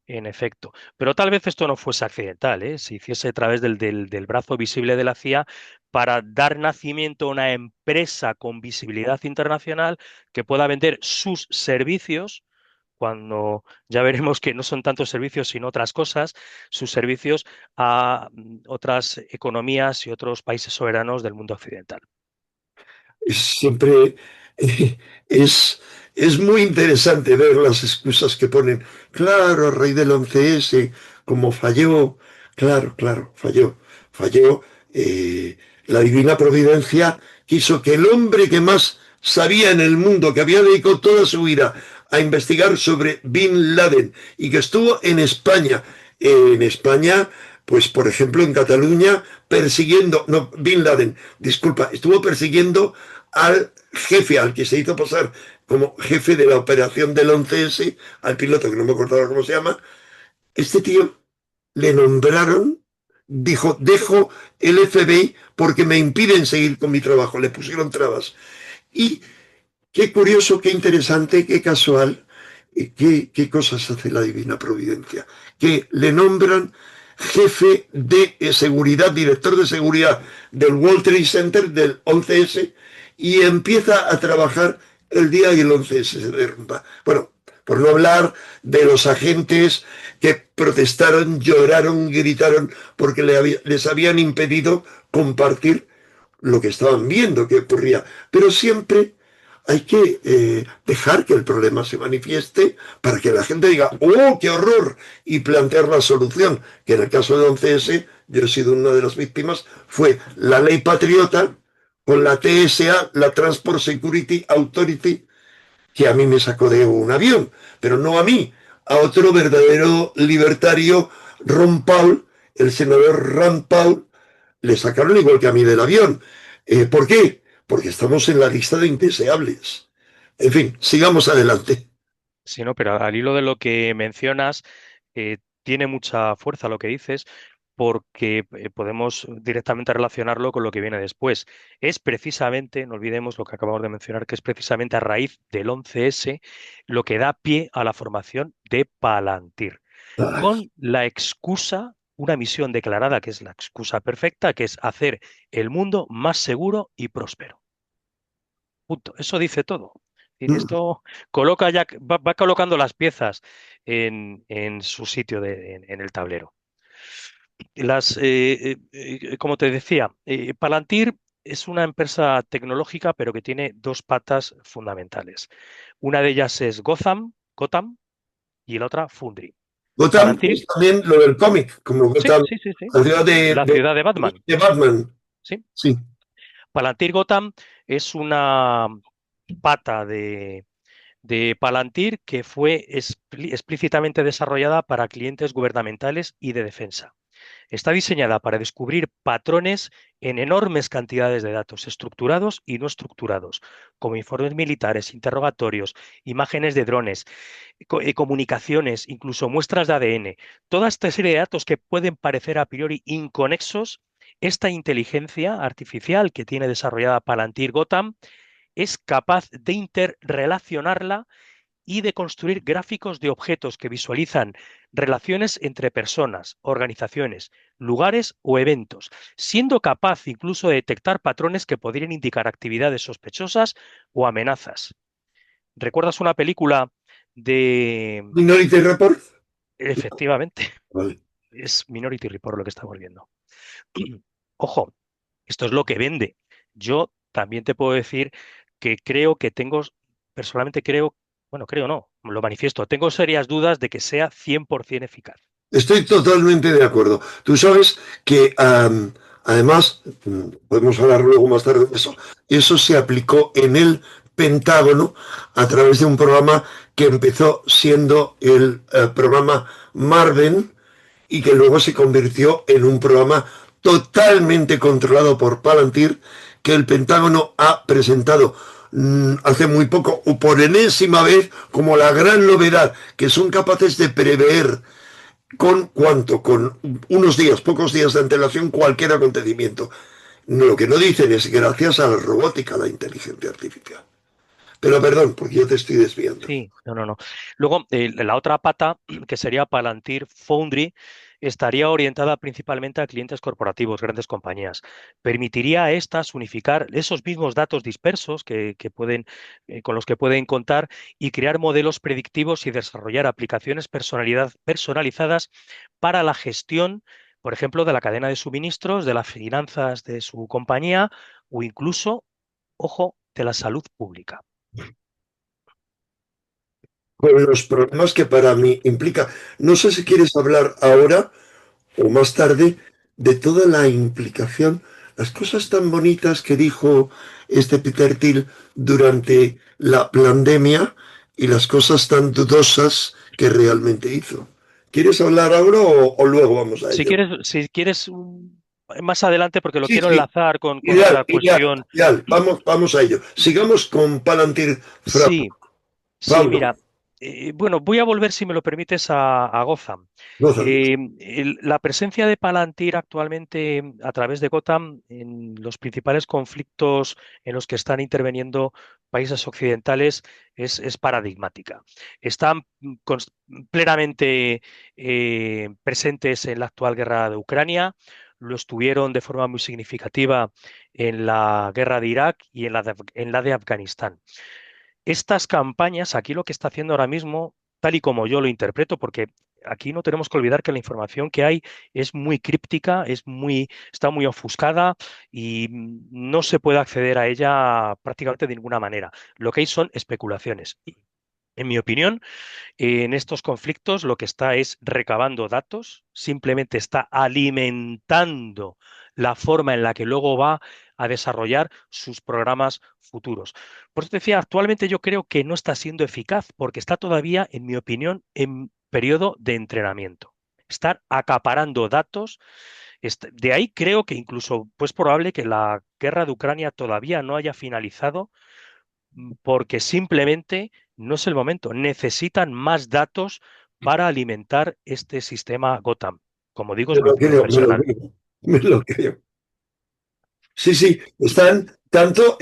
En efecto, pero tal vez esto no fuese accidental, ¿eh? Se hiciese a través del brazo visible de la CIA para dar nacimiento a una empresa con visibilidad internacional que pueda vender sus servicios, cuando ya veremos que no son tantos servicios sino otras cosas, sus servicios a otras economías y otros países soberanos del mundo occidental. Siempre eh, es, es muy interesante ver las excusas que ponen. Claro, a raíz del 11S, como falló, claro, falló. La divina providencia quiso que el hombre que más sabía en el mundo, que había dedicado toda su vida a investigar sobre Bin Laden y que estuvo en España, pues por ejemplo en Cataluña, persiguiendo, no, Bin Laden, disculpa, estuvo persiguiendo al jefe, al que se hizo pasar como jefe de la operación del 11S, al piloto que no me acordaba cómo se llama. Este tío le nombraron, dijo, dejo el FBI porque me impiden seguir con mi trabajo, le pusieron trabas. Y qué curioso, qué interesante, qué casual, qué cosas hace la Divina Providencia, que le nombran jefe de seguridad, director de seguridad del World Trade Center del 11S y empieza a trabajar el día que el 11S se derrumba. Bueno, por no hablar de los agentes que protestaron, lloraron, gritaron porque les habían impedido compartir lo que estaban viendo que ocurría. Pero siempre hay que dejar que el problema se manifieste para que la gente diga, ¡oh, qué horror! Y plantear la solución, que en el caso de 11S, yo he sido una de las víctimas, fue la ley patriota con la TSA, la Transport Security Authority, que a mí me sacó de un avión, pero no a mí, a otro verdadero libertario, Ron Paul, el senador Rand Paul, le sacaron igual que a mí del avión. ¿Por qué? Porque estamos en la lista de indeseables. En fin, sigamos adelante. Sí, no, pero al hilo de lo que mencionas, tiene mucha fuerza lo que dices, porque podemos directamente relacionarlo con lo que viene después. Es precisamente, no olvidemos lo que acabamos de mencionar, que es precisamente a raíz del 11S lo que da pie a la formación de Palantir, Ay, con la excusa, una misión declarada que es la excusa perfecta, que es hacer el mundo más seguro y próspero. Punto. Eso dice todo. Es decir, mm, esto coloca ya, va colocando las piezas en su sitio en el tablero. Como te decía, Palantir es una empresa tecnológica, pero que tiene dos patas fundamentales. Una de ellas es Gotham, y la otra Foundry. Gotham Palantir, es también lo del cómic, como sí, Gotham, sí, sí, sí. la ciudad La ciudad de Batman, de Batman. sí. Sí. Palantir Gotham es una pata de Palantir que fue explícitamente desarrollada para clientes gubernamentales y de defensa. Está diseñada para descubrir patrones en enormes cantidades de datos estructurados y no estructurados, como informes militares, interrogatorios, imágenes de drones, comunicaciones, incluso muestras de ADN. Toda esta serie de datos que pueden parecer a priori inconexos, esta inteligencia artificial que tiene desarrollada Palantir Gotham es capaz de interrelacionarla y de construir gráficos de objetos que visualizan relaciones entre personas, organizaciones, lugares o eventos, siendo capaz incluso de detectar patrones que podrían indicar actividades sospechosas o amenazas. ¿Recuerdas una película de... Minority Report. Efectivamente, Vale. es Minority Report lo que estamos viendo. Ojo, esto es lo que vende. Yo también te puedo decir que creo que tengo, personalmente creo, bueno, creo no, lo manifiesto, tengo serias dudas de que sea 100% eficaz. Estoy totalmente de acuerdo. Tú sabes que además, podemos hablar luego más tarde de eso, eso se aplicó en el Pentágono a través de un programa que empezó siendo el programa Marvin y que luego se convirtió en un programa totalmente controlado por Palantir que el Pentágono ha presentado hace muy poco o por enésima vez como la gran novedad que son capaces de prever con cuánto, con unos días, pocos días de antelación, cualquier acontecimiento. Lo que no dicen es gracias a la robótica, a la inteligencia artificial. Pero perdón, porque yo te estoy desviando. Sí, no, no, no. Luego, la otra pata, que sería Palantir Foundry, estaría orientada principalmente a clientes corporativos, grandes compañías. Permitiría a estas unificar esos mismos datos dispersos que pueden, con los que pueden contar y crear modelos predictivos y desarrollar aplicaciones personalizadas para la gestión, por ejemplo, de la cadena de suministros, de las finanzas de su compañía o incluso, ojo, de la salud pública. Con los problemas que para mí implica. No sé si quieres hablar ahora o más tarde de toda la implicación, las cosas tan bonitas que dijo este Peter Thiel durante la pandemia y las cosas tan dudosas que realmente hizo. ¿Quieres hablar ahora o luego vamos a ello? Si quieres más adelante, porque lo Sí, quiero sí, enlazar con ideal, otra ideal, cuestión. ideal. Vamos a ello. Sigamos con Palantir Frappo. Sí, sí, Pablo, mira, bueno, voy a volver, si me lo permites, a Gotham. Gotham. La presencia de Palantir actualmente a través de Gotham en los principales conflictos en los que están interviniendo países occidentales es paradigmática. Están plenamente presentes en la actual guerra de Ucrania, lo estuvieron de forma muy significativa en la guerra de Irak y en la de Afganistán. Estas campañas, aquí lo que está haciendo ahora mismo, tal y como yo lo interpreto, porque aquí no tenemos que olvidar que la información que hay es muy críptica, está muy ofuscada y no se puede acceder a ella prácticamente de ninguna manera. Lo que hay son especulaciones. En mi opinión, en estos conflictos lo que está es recabando datos, simplemente está alimentando la forma en la que luego va a desarrollar sus programas futuros. Por eso te decía, actualmente yo creo que no está siendo eficaz porque está todavía, en mi opinión, en periodo de entrenamiento. Estar acaparando datos De ahí creo que incluso pues probable que la guerra de Ucrania todavía no haya finalizado porque simplemente no es el momento. Necesitan más datos para alimentar este sistema Gotham. Como digo, Me es mi lo opinión creo, me lo personal. creo, me lo creo. Sí, sí, están tanto,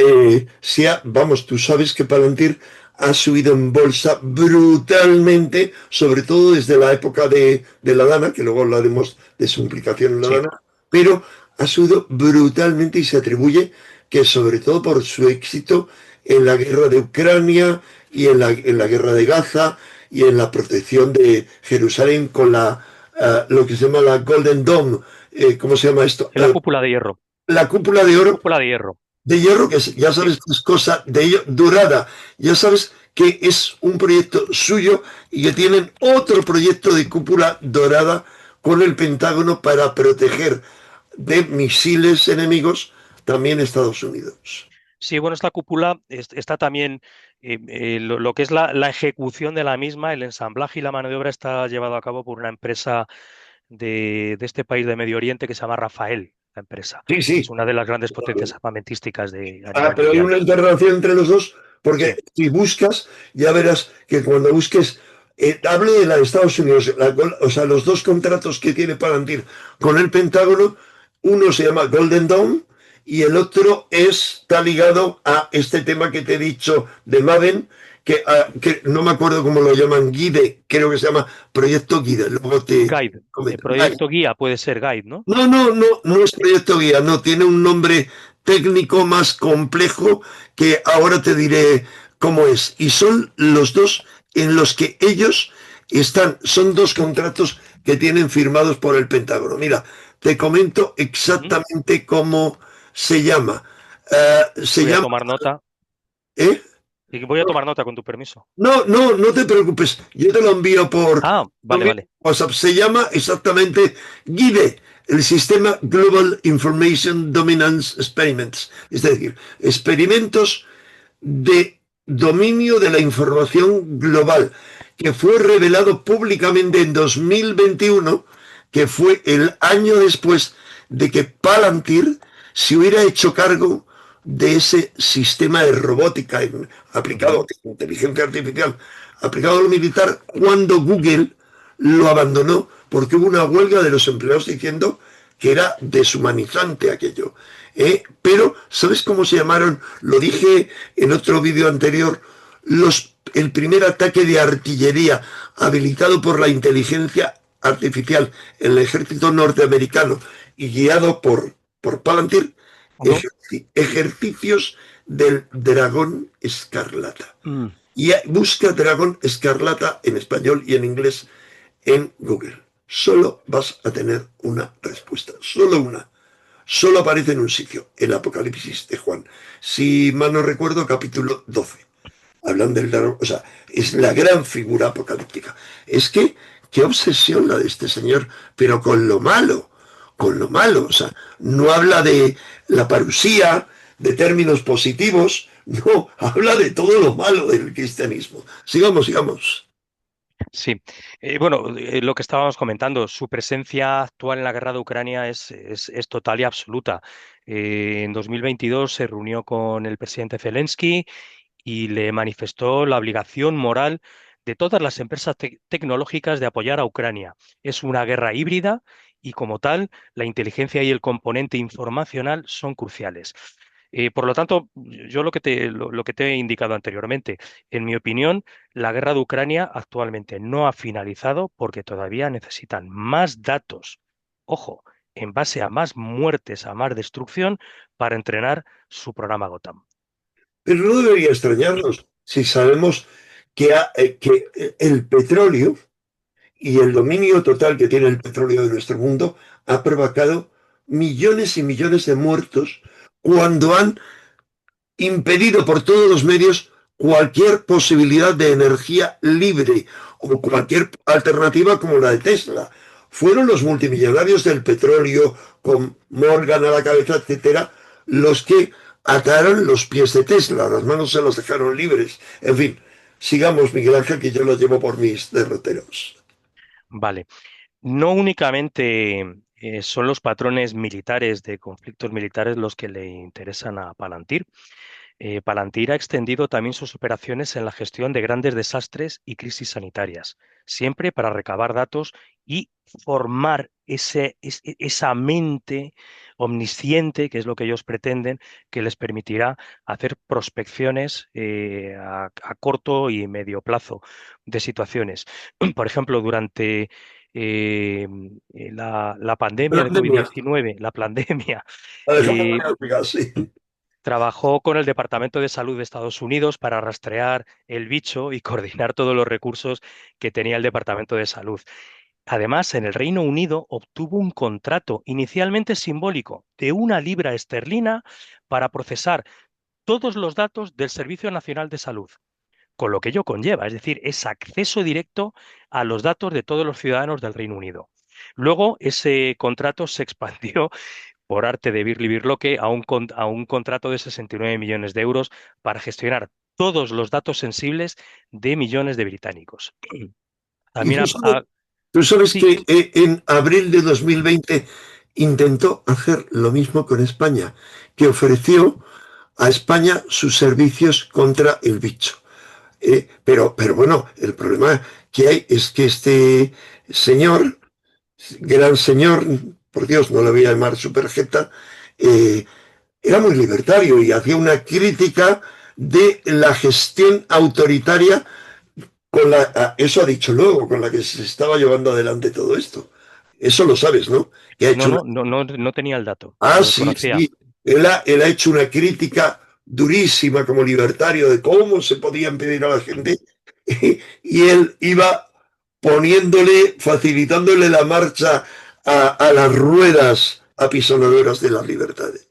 vamos, tú sabes que Palantir ha subido en bolsa brutalmente, sobre todo desde la época de la Dana, que luego hablaremos de su implicación en la Sí, Dana, pero ha subido brutalmente y se atribuye que sobre todo por su éxito en la guerra de Ucrania y en la guerra de Gaza y en la protección de Jerusalén con lo que se llama la Golden Dome, ¿cómo se llama esto? en la cúpula de hierro. La cúpula de oro Cúpula de hierro. de hierro, ya Sí. sabes que es cosa de ello, dorada. Ya sabes que es un proyecto suyo y que tienen otro proyecto de cúpula dorada con el Pentágono para proteger de misiles enemigos también Estados Unidos. Sí, bueno, esta cúpula está también, lo que es la ejecución de la misma, el ensamblaje y la mano de obra está llevado a cabo por una empresa de este país de Medio Oriente que se llama Rafael, la empresa. Sí, Es sí. una de las grandes potencias armamentísticas a Ah, nivel pero hay mundial. una interrelación entre los dos, porque Sí, si buscas, ya verás que cuando busques, hablo de la de Estados Unidos, o sea, los dos contratos que tiene Palantir con el Pentágono, uno se llama Golden Dawn y el otro está ligado a este tema que te he dicho de Maven, que no me acuerdo cómo lo llaman, Guide, creo que se llama Proyecto Guide, luego te Guide, comento. proyecto guía puede ser Guide, ¿no? No, no, no, no es proyecto guía, no, tiene un nombre técnico más complejo que ahora te diré cómo es. Y son los dos en los que ellos son dos contratos que tienen firmados por el Pentágono. Mira, te comento Ujú. exactamente cómo se llama. Se Voy a llama, tomar nota. ¿eh? Y voy a tomar nota con tu permiso. No, no, no te preocupes. Yo te lo envío Ah, lo vale, envío vale. por WhatsApp. Se llama exactamente GIDE, el Sistema Global Information Dominance Experiments. Es decir, experimentos de dominio de la información global, que fue revelado públicamente en 2021, que fue el año después de que Palantir se hubiera hecho cargo de ese sistema de robótica Ujú. aplicado a inteligencia artificial, aplicado a lo militar, cuando Google lo abandonó porque hubo una huelga de los empleados diciendo que era deshumanizante aquello. Pero, ¿sabes cómo se llamaron? Lo dije en otro vídeo anterior, el primer ataque de artillería habilitado por la inteligencia artificial en el ejército norteamericano y guiado por Palantir, ¿No? ejercicios del dragón escarlata. Mm, Y busca dragón escarlata en español y en inglés en Google. Solo vas a tener una respuesta, solo una. Solo aparece en un sitio, el Apocalipsis de Juan. Si mal no recuerdo, capítulo 12. Hablan del dragón, o sea, es la gran figura apocalíptica. Es que, qué obsesión la de este señor, pero con lo malo, o sea, no habla de la parusía, de términos positivos, no, habla de todo lo malo del cristianismo. Sigamos, sigamos. sí. Bueno, lo que estábamos comentando, su presencia actual en la guerra de Ucrania es total y absoluta. En 2022 se reunió con el presidente Zelensky y le manifestó la obligación moral de todas las empresas tecnológicas de apoyar a Ucrania. Es una guerra híbrida y como tal, la inteligencia y el componente informacional son cruciales. Por lo tanto, yo lo que te he indicado anteriormente, en mi opinión, la guerra de Ucrania actualmente no ha finalizado porque todavía necesitan más datos, ojo, en base a más muertes, a más destrucción, para entrenar su programa Gotham. Pero no debería extrañarnos si sabemos que el petróleo y el dominio total que tiene el petróleo de nuestro mundo ha provocado millones y millones de muertos cuando han impedido por todos los medios cualquier posibilidad de energía libre o cualquier alternativa como la de Tesla. Fueron los multimillonarios del petróleo, con Morgan a la cabeza, etcétera, los que ataron los pies de Tesla, las manos se los dejaron libres. En fin, sigamos, Miguel Ángel, que yo lo llevo por mis derroteros. Vale. No únicamente son los patrones militares de conflictos militares los que le interesan a Palantir. Palantir ha extendido también sus operaciones en la gestión de grandes desastres y crisis sanitarias, siempre para recabar datos y formar esa mente omnisciente, que es lo que ellos pretenden, que les permitirá hacer prospecciones a corto y medio plazo de situaciones. Por ejemplo, durante la La pandemia de pandemia. COVID-19, la pandemia, La dejamos eh, larga, sí. trabajó con el Departamento de Salud de Estados Unidos para rastrear el bicho y coordinar todos los recursos que tenía el Departamento de Salud. Además, en el Reino Unido obtuvo un contrato inicialmente simbólico de 1 libra esterlina para procesar todos los datos del Servicio Nacional de Salud, con lo que ello conlleva, es decir, es acceso directo a los datos de todos los ciudadanos del Reino Unido. Luego, ese contrato se expandió por arte de Birli Birloque a un contrato de 69 millones de euros para gestionar todos los datos sensibles de millones de británicos. Y También tú sabes sí, que en abril de 2020 intentó hacer lo mismo con España, que ofreció a España sus servicios contra el bicho. Pero bueno, el problema que hay es que este señor, gran señor, por Dios, no le voy a llamar superjeta, eh, era muy libertario y hacía una crítica de la gestión autoritaria con eso ha dicho luego, con la que se estaba llevando adelante todo esto. Eso lo sabes, ¿no? Que ha no, hecho una... no, no, no, no tenía el dato, Ah, lo sí, desconocía. sí. Él ha hecho una crítica durísima como libertario de cómo se podían pedir a la gente y él iba poniéndole, facilitándole la marcha a las ruedas apisonadoras de las libertades.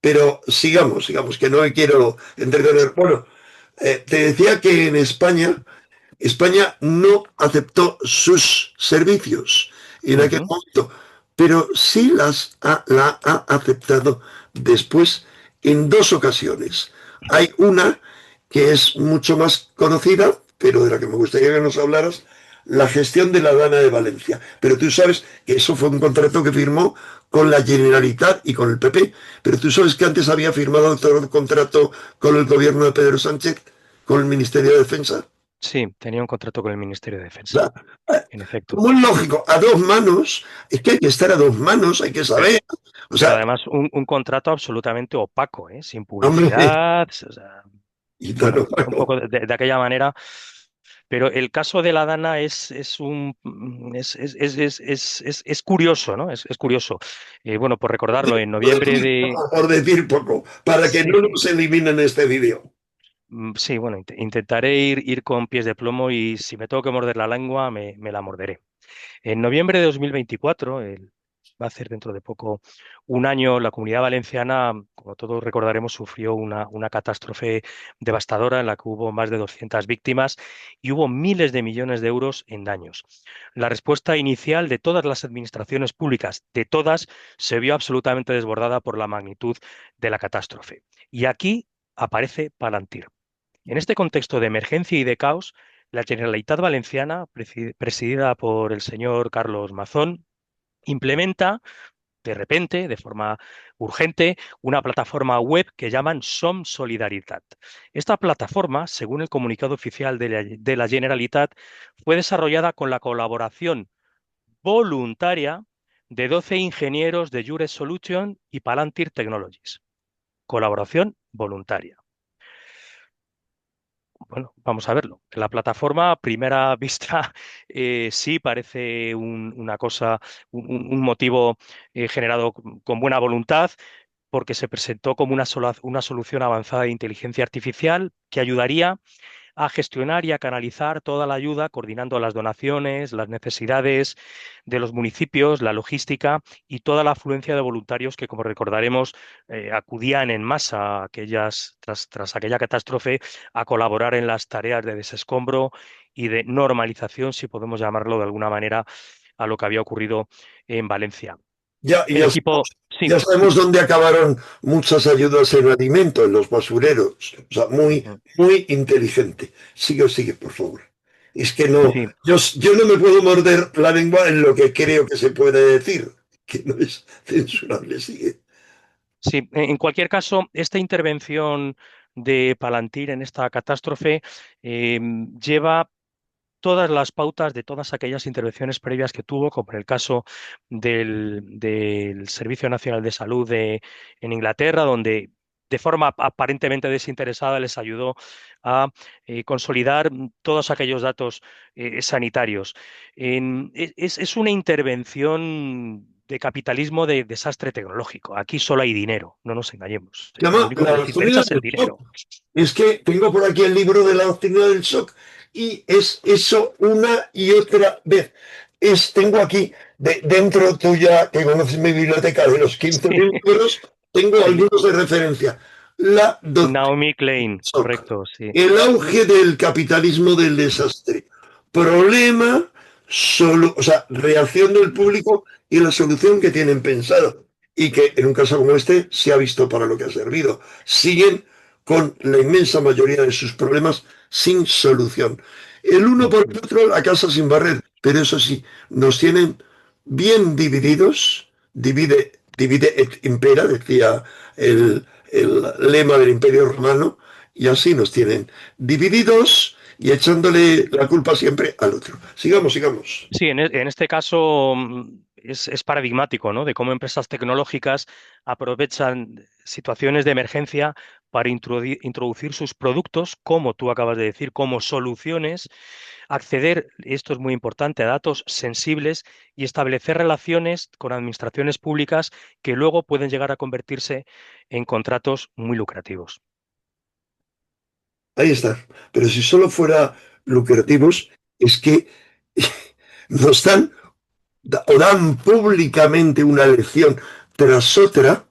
Pero sigamos, que no me quiero entretener. Bueno, te decía que en España no aceptó sus servicios en aquel Ujú, momento, pero sí la ha aceptado después en dos ocasiones. Hay una que es mucho más conocida, pero de la que me gustaría que nos hablaras, la gestión de la Dana de Valencia. Pero tú sabes que eso fue un contrato que firmó con la Generalitat y con el PP, pero tú sabes que antes había firmado otro contrato con el gobierno de Pedro Sánchez, con el Ministerio de Defensa. sí, tenía un contrato con el Ministerio de O Defensa, sea, eh, en efecto. muy lógico, a dos manos, es que hay que estar a dos manos, hay que Pe- saber. O Pero, sea, además un contrato absolutamente opaco, ¿eh? Sin hombre, publicidad, o sea, y bueno, claro, un poco de aquella manera. Pero el caso de la Dana es curioso, ¿no? Es curioso. Bueno, por recordarlo, en noviembre de... por decir poco, para que Sí, no nos eliminen este vídeo. sí, bueno, intentaré ir con pies de plomo y si me tengo que morder la lengua, me la morderé. En noviembre de 2024, va a ser dentro de poco 1 año, la Comunidad Valenciana, como todos recordaremos, sufrió una catástrofe devastadora en la que hubo más de 200 víctimas y hubo miles de millones de euros en daños. La respuesta inicial de todas las administraciones públicas, de todas, se vio absolutamente desbordada por la magnitud de la catástrofe. Y aquí aparece Palantir. En este contexto de emergencia y de caos, la Generalitat Valenciana, presidida por el señor Carlos Mazón, implementa de repente, de forma urgente, una plataforma web que llaman Som Solidaritat. Esta plataforma, según el comunicado oficial de la Generalitat, fue desarrollada con la colaboración voluntaria de 12 ingenieros de Jure Solution y Palantir Technologies. Colaboración voluntaria. Bueno, vamos a verlo. La plataforma, a primera vista, sí parece una cosa, un motivo generado con buena voluntad, porque se presentó como una solución avanzada de inteligencia artificial que ayudaría a gestionar y a canalizar toda la ayuda, coordinando las donaciones, las necesidades de los municipios, la logística y toda la afluencia de voluntarios que, como recordaremos, acudían en masa a tras aquella catástrofe a colaborar en las tareas de desescombro y de normalización, si podemos llamarlo de alguna manera, a lo que había ocurrido en Valencia. Ya, El equipo, sí. ya sabemos dónde acabaron muchas ayudas en alimento, en los basureros. O sea, Ujú. muy inteligente. Sigue, por favor. Es que no, Sí, yo no me puedo morder la lengua en lo que creo que se puede decir. que no es censurable. Sigue. Sí, en cualquier caso, esta intervención de Palantir en esta catástrofe lleva todas las pautas de todas aquellas intervenciones previas que tuvo, como en el caso del Servicio Nacional de Salud en Inglaterra, donde de forma aparentemente desinteresada les ayudó a consolidar todos aquellos datos sanitarios. Es una intervención de capitalismo de desastre tecnológico. Aquí solo hay dinero, no nos engañemos. Se Lo llama único que La les interesa doctrina es el del shock. dinero. Es que tengo por aquí el libro de la doctrina del shock y es eso una y otra vez. Tengo aquí, dentro tuya, que conoces mi biblioteca de los 15.000 libros, tengo Sí, algunos de referencia. La doctrina Naomi del Klein, shock. correcto, sí. El auge del capitalismo del desastre. Problema, o sea, reacción del público y la solución que tienen pensado. Y que en un caso como este se ha visto para lo que ha servido. Siguen con la inmensa mayoría de sus problemas sin solución. El uno por el otro, la casa sin barrer. Pero eso sí, nos tienen bien divididos. Divide et impera, decía el lema del Imperio Romano, y así nos tienen divididos y echándole la culpa siempre al otro. Sigamos, sigamos. Sí, en este caso es paradigmático, ¿no? De cómo empresas tecnológicas aprovechan situaciones de emergencia para introducir sus productos, como tú acabas de decir, como soluciones, acceder, esto es muy importante, a datos sensibles y establecer relaciones con administraciones públicas que luego pueden llegar a convertirse en contratos muy lucrativos. Ahí está. Pero si solo fuera lucrativos, es que nos dan o dan públicamente una lección tras otra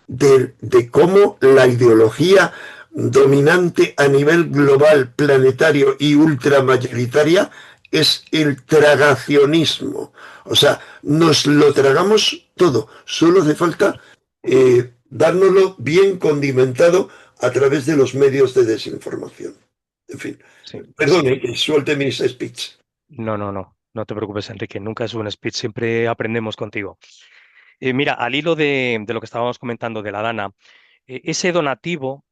de cómo la ideología dominante a nivel global, planetario y ultramayoritaria es el tragacionismo. O sea, nos lo tragamos todo. Solo hace falta dárnoslo bien condimentado a través de los medios de desinformación. En fin, Sí, así perdone es. que suelte mis speech. No, no, no, no te preocupes, Enrique, nunca es un speech, siempre aprendemos contigo. Mira, al hilo de lo que estábamos comentando de la Dana, ese donativo,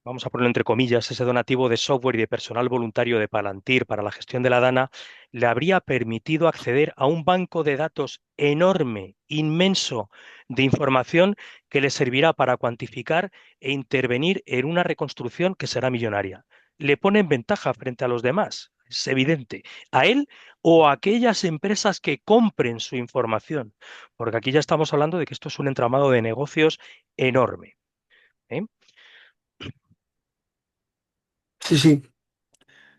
vamos a ponerlo entre comillas, ese donativo de software y de personal voluntario de Palantir para la gestión de la Dana, le habría permitido acceder a un banco de datos enorme, inmenso, de información que le servirá para cuantificar e intervenir en una reconstrucción que será millonaria. Le pone en ventaja frente a los demás, es evidente, a él o a aquellas empresas que compren su información, porque aquí ya estamos hablando de que esto es un entramado de negocios enorme. ¿Eh? Sí, sí.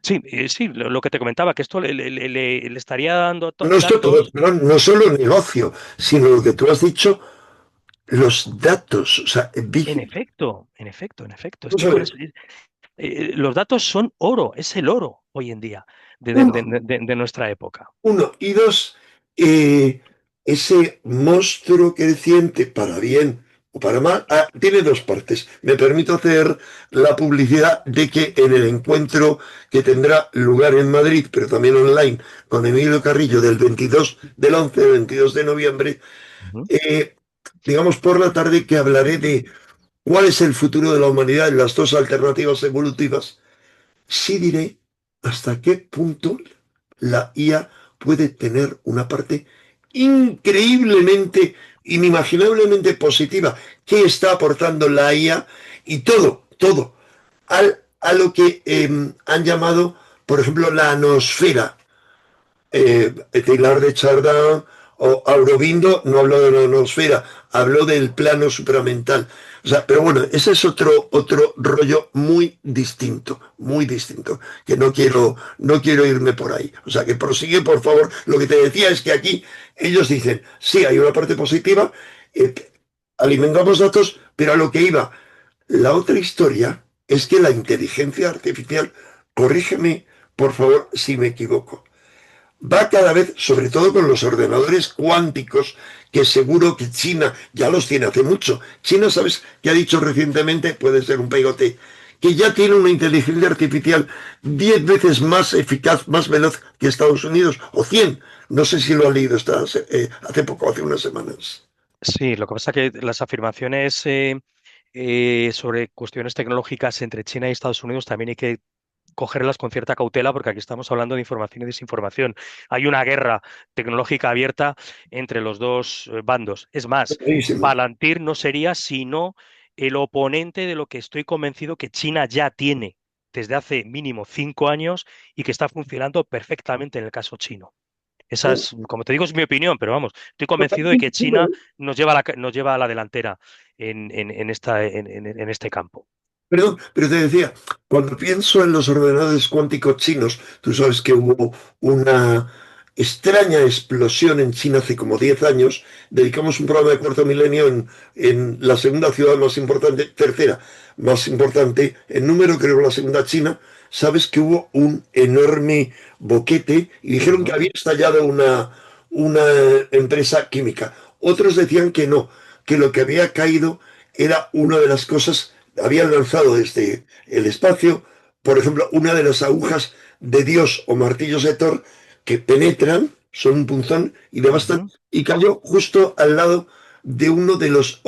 Sí, sí, lo que te comentaba, que esto le estaría dando No, esto todo, datos, no solo negocio, sino lo que tú has dicho, los datos. O sea, en efecto, en efecto, en efecto. Es vamos que a con ver, eso, los datos son oro, es el oro hoy en día uno, de nuestra época. uno, y dos, ese monstruo creciente, para bien o para mal, tiene dos partes. Me permito hacer la publicidad de que en el encuentro que tendrá lugar en Madrid, pero también online, con Emilio Carrillo del 11 al 22 de noviembre, Ujú. eh, digamos por la tarde que hablaré de cuál es el futuro de la humanidad en las dos alternativas evolutivas. Sí diré hasta qué punto la IA puede tener una parte increíblemente, inimaginablemente positiva que está aportando la IA y todo, a lo que han llamado, por ejemplo, la anosfera. Teilhard de Chardin o Aurobindo no habló de la ionosfera, habló del plano supramental. O sea, pero bueno, ese es otro rollo muy distinto, que no quiero irme por ahí. O sea, que prosigue, por favor. Lo que te decía es que aquí ellos dicen, sí, hay una parte positiva, eh, alimentamos datos, pero a lo que iba. La otra historia es que la inteligencia artificial, corrígeme, por favor, si me equivoco, va cada vez, sobre todo con los ordenadores cuánticos, que seguro que China ya los tiene hace mucho. China, ¿sabes qué ha dicho recientemente? Puede ser un pegote, que ya tiene una inteligencia artificial 10 veces más eficaz, más veloz que Estados Unidos, o 100. No sé si lo has leído hace poco, hace unas semanas. Sí, lo que pasa es que las afirmaciones sobre cuestiones tecnológicas entre China y Estados Unidos también hay que cogerlas con cierta cautela porque aquí estamos hablando de información y desinformación. Hay una guerra tecnológica abierta entre los dos bandos. Es más, Buenísimo. Palantir no sería sino el oponente de lo que estoy convencido que China ya tiene desde hace mínimo 5 años y que está funcionando perfectamente en el caso chino. Esa es, como te digo, es mi opinión, pero vamos, estoy convencido de que China nos lleva a la delantera en este campo. Perdón, pero te decía, cuando pienso en los ordenadores cuánticos chinos, tú sabes que hubo una extraña explosión en China hace como 10 años. Dedicamos un programa de cuarto milenio en la segunda ciudad más importante, tercera más importante, en número creo la segunda China. Sabes que hubo un enorme boquete y dijeron que Ujú, había estallado una empresa química. Otros decían que no, que lo que había caído era una de las cosas, habían lanzado desde el espacio, por ejemplo, una de las agujas de Dios o martillos de Thor que penetran, son un punzón y devastan, ujú. y cayó justo al lado de uno de los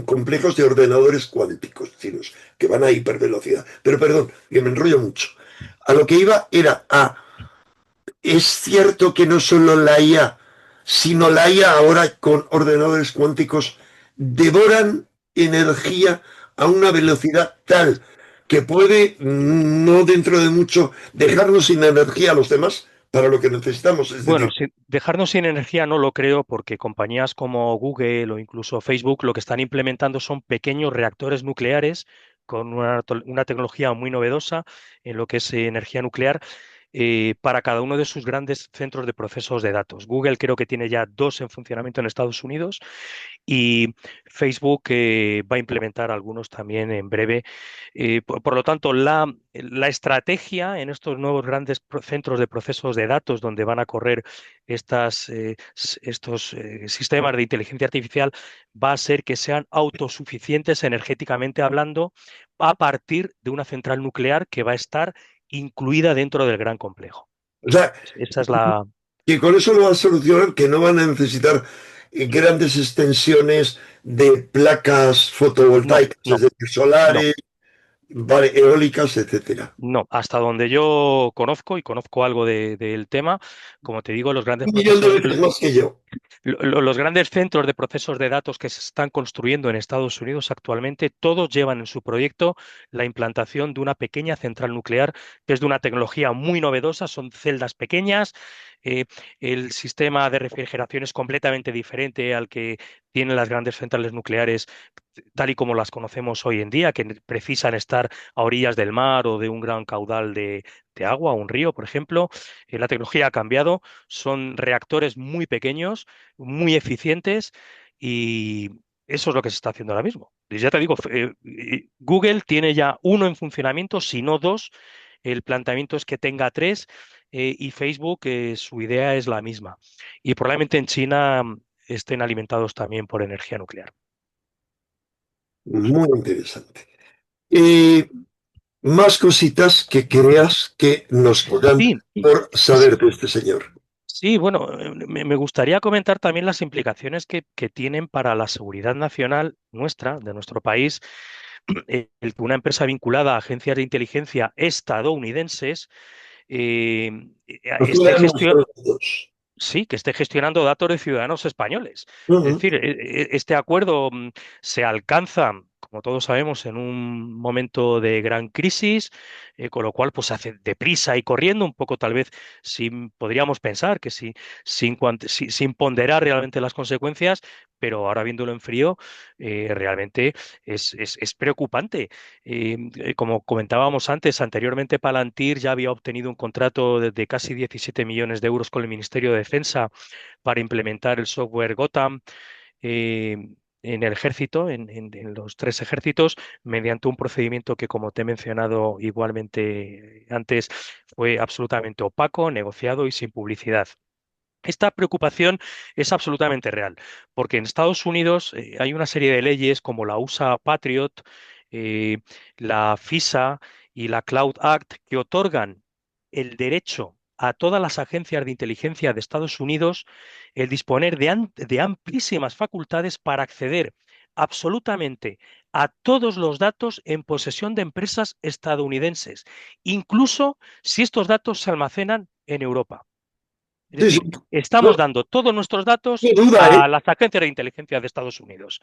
complejos de ordenadores cuánticos chinos, que van a hipervelocidad. Pero perdón, que me enrollo mucho. A lo que iba era a, es cierto que no solo la IA, sino la IA ahora con ordenadores cuánticos devoran energía a una velocidad tal que puede, no dentro de mucho, dejarnos sin energía a los demás para lo que necesitamos. Es Bueno, decir, dejarnos sin energía no lo creo porque compañías como Google o incluso Facebook lo que están implementando son pequeños reactores nucleares con una tecnología muy novedosa en lo que es energía nuclear para cada uno de sus grandes centros de procesos de datos. Google creo que tiene ya dos en funcionamiento en Estados Unidos y Facebook va a implementar algunos también en breve. Por lo tanto, la estrategia en estos nuevos grandes centros de procesos de datos donde van a correr estos sistemas de inteligencia artificial va a ser que sean autosuficientes energéticamente hablando a partir de una central nuclear que va a estar incluida dentro del gran complejo. o sea, Esa es la... que con eso lo van a solucionar, que no van a necesitar grandes extensiones de placas No, fotovoltaicas, es no, decir, no. solares, vale, eólicas, etcétera. No, hasta donde yo conozco y conozco algo del tema, como te digo, los grandes Un millón de procesos, veces más que yo. los grandes centros de procesos de datos que se están construyendo en Estados Unidos actualmente, todos llevan en su proyecto la implantación de una pequeña central nuclear, que es de una tecnología muy novedosa, son celdas pequeñas, eh, el sistema de refrigeración es completamente diferente al que tienen las grandes centrales nucleares tal y como las conocemos hoy en día, que precisan estar a orillas del mar o de un gran caudal de agua, un río, por ejemplo. La tecnología ha cambiado, son reactores muy pequeños, muy eficientes y eso es lo que se está haciendo ahora mismo. Y ya te digo, Google tiene ya uno en funcionamiento, si no dos. El planteamiento es que tenga tres y Facebook, su idea es la misma. Y probablemente en China estén alimentados también por energía nuclear. Muy interesante. Eh, Más cositas que creas que nos podrán Sí, por saber de este señor. sí, bueno, me gustaría comentar también las implicaciones que tienen para la seguridad nacional nuestra, de nuestro país, el que una empresa vinculada a agencias de inteligencia estadounidenses eh, Nos esté quedan gestionando. nuestros dos. Sí, que esté gestionando datos de ciudadanos españoles. Es Ujú. decir, este acuerdo se alcanza, como todos sabemos, en un momento de gran crisis, con lo cual pues se hace deprisa y corriendo, un poco tal vez sin, podríamos pensar que sí, sin ponderar realmente las consecuencias, pero ahora viéndolo en frío, realmente es preocupante. Como comentábamos antes, anteriormente Palantir ya había obtenido un contrato de casi 17 millones de euros con el Ministerio de Defensa para implementar el software Gotham eh, en el ejército, en los tres ejércitos, mediante un procedimiento que, como te he mencionado igualmente antes, fue absolutamente opaco, negociado y sin publicidad. Esta preocupación es absolutamente real, porque en Estados Unidos hay una serie de leyes como la USA Patriot, eh, la FISA y la Cloud Act que otorgan el derecho a todas las agencias de inteligencia de Estados Unidos el disponer de amplísimas facultades para acceder absolutamente a todos los datos en posesión de empresas estadounidenses, incluso si estos datos se almacenan en Europa. Es Sí, sí. decir, estamos No, dando todos nuestros datos qué duda, ¿eh? a las agencias de inteligencia de Estados Unidos.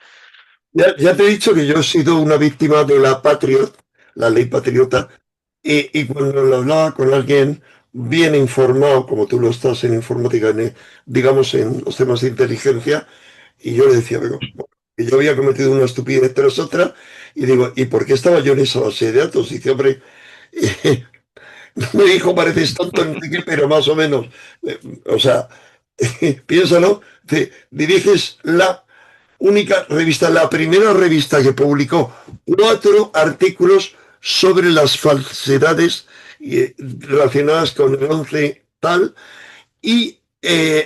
Ya te he dicho que yo he sido una víctima de la Patriot, la ley patriota, y cuando lo hablaba con alguien bien informado, como tú lo estás en informática, digamos en los temas de inteligencia, y yo le decía, "Venga, que yo había cometido una estupidez tras otra, y digo, ¿y por qué estaba yo en esa base de datos? Dice, hombre, me dijo, pareces tonto, no sé qué, pero más o menos, o sea, piénsalo, diriges la única revista, la primera revista que publicó 4 artículos sobre las falsedades relacionadas con el 11 tal y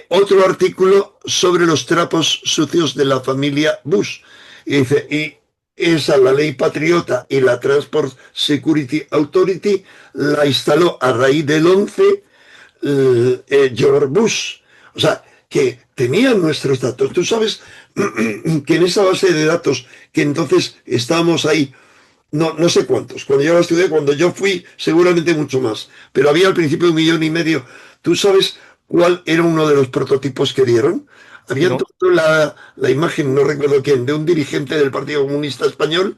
otro artículo sobre los trapos sucios de la familia Bush. Y dice, y esa, la ley patriota y la Transport Security Authority la instaló a raíz del 11 George Bush. O sea, que tenían nuestros datos. Tú sabes que en esa base de datos, que entonces estábamos ahí, no sé cuántos, cuando yo la estudié, cuando yo fui, seguramente mucho más, pero había al principio 1,5 millones. ¿Tú sabes cuál era uno de los prototipos que dieron? Habían No. tomado la imagen, no recuerdo quién, de un dirigente del Partido Comunista Español,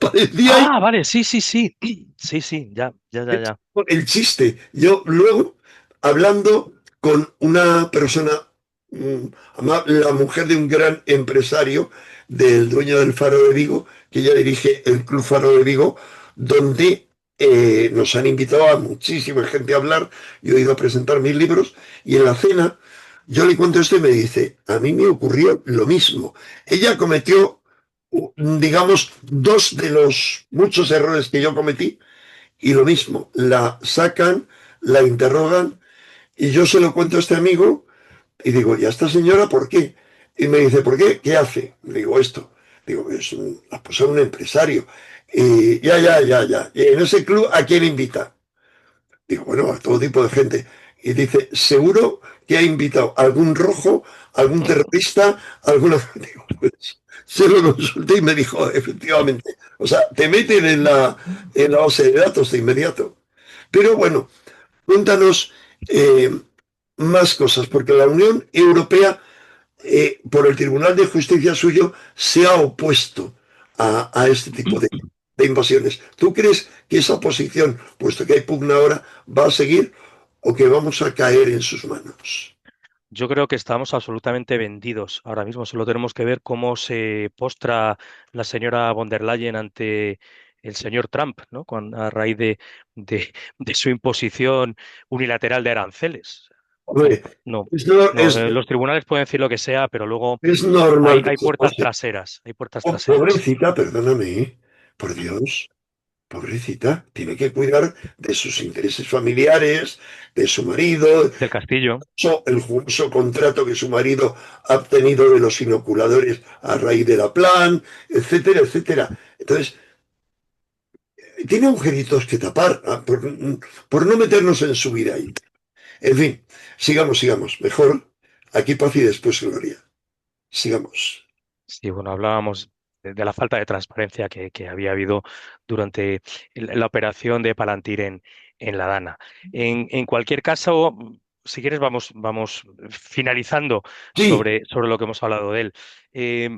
aparecía ahí Ah, vale, sí, sí, sí. Sí, sí, ya, ya, ya, ya. el chiste. Yo luego, hablando con una persona, mm, la mujer de un gran empresario, del dueño del Faro de Vigo, que ella dirige el Club Faro de Vigo, donde nos han invitado a muchísima gente a hablar. Yo he ido a presentar mis libros y en la cena yo le cuento esto y me dice, a mí me ocurrió lo mismo. Ella cometió, digamos, 2 de los muchos errores que yo cometí y lo mismo, la sacan, la interrogan y yo se lo cuento a este amigo y digo, ¿y a esta señora por qué? Y me dice, ¿por qué? ¿Qué hace? Le digo, esto. Digo, pues es un empresario. Y ya. Y en ese club, ¿a quién invita? Digo, bueno, a todo tipo de gente. Y dice, seguro que ha invitado a algún rojo, algún terrorista, alguna... Digo, pues, se lo consulté y me dijo, efectivamente. O sea, te meten en la base de datos de inmediato. Pero bueno, cuéntanos más cosas, porque la Unión Europea, por el Tribunal de Justicia suyo, se ha opuesto a este tipo de invasiones. ¿Tú crees que esa posición, puesto que hay pugna ahora, va a seguir o que vamos a caer en sus manos? Yo creo que estamos absolutamente vendidos ahora mismo. Solo tenemos que ver cómo se postra la señora von der Leyen ante el señor Trump, ¿no? A raíz de su imposición unilateral de aranceles. No, Hombre, no, es, no- no. es, Los tribunales pueden decir lo que sea, pero luego es normal que hay eso puertas pase. traseras. Hay puertas Oh, traseras. pobrecita, perdóname, por Dios. Pobrecita, tiene que cuidar de sus intereses familiares, de su marido, Del Castillo. el jugoso contrato que su marido ha obtenido de los inoculadores a raíz de la plan, etcétera, etcétera. Entonces, tiene agujeritos que tapar por no meternos en su vida ahí. En fin, sigamos. Mejor aquí paz y después gloria. Sigamos. Sí, bueno, hablábamos de la falta de transparencia que había habido durante la operación de Palantir en La Dana. En cualquier caso, si quieres, vamos finalizando Sí, sobre lo que hemos hablado de él. Eh,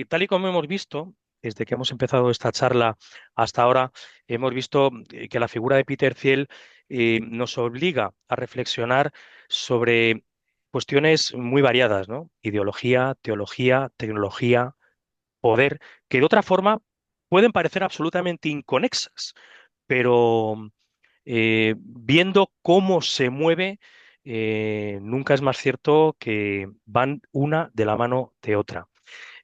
Tal y como hemos visto, desde que hemos empezado esta charla hasta ahora, hemos visto que la figura de Peter Thiel nos obliga a reflexionar sobre cuestiones muy variadas, ¿no? Ideología, teología, tecnología, poder, que de otra forma pueden parecer absolutamente inconexas, pero viendo cómo se mueve, nunca es más cierto que van una de la mano de otra.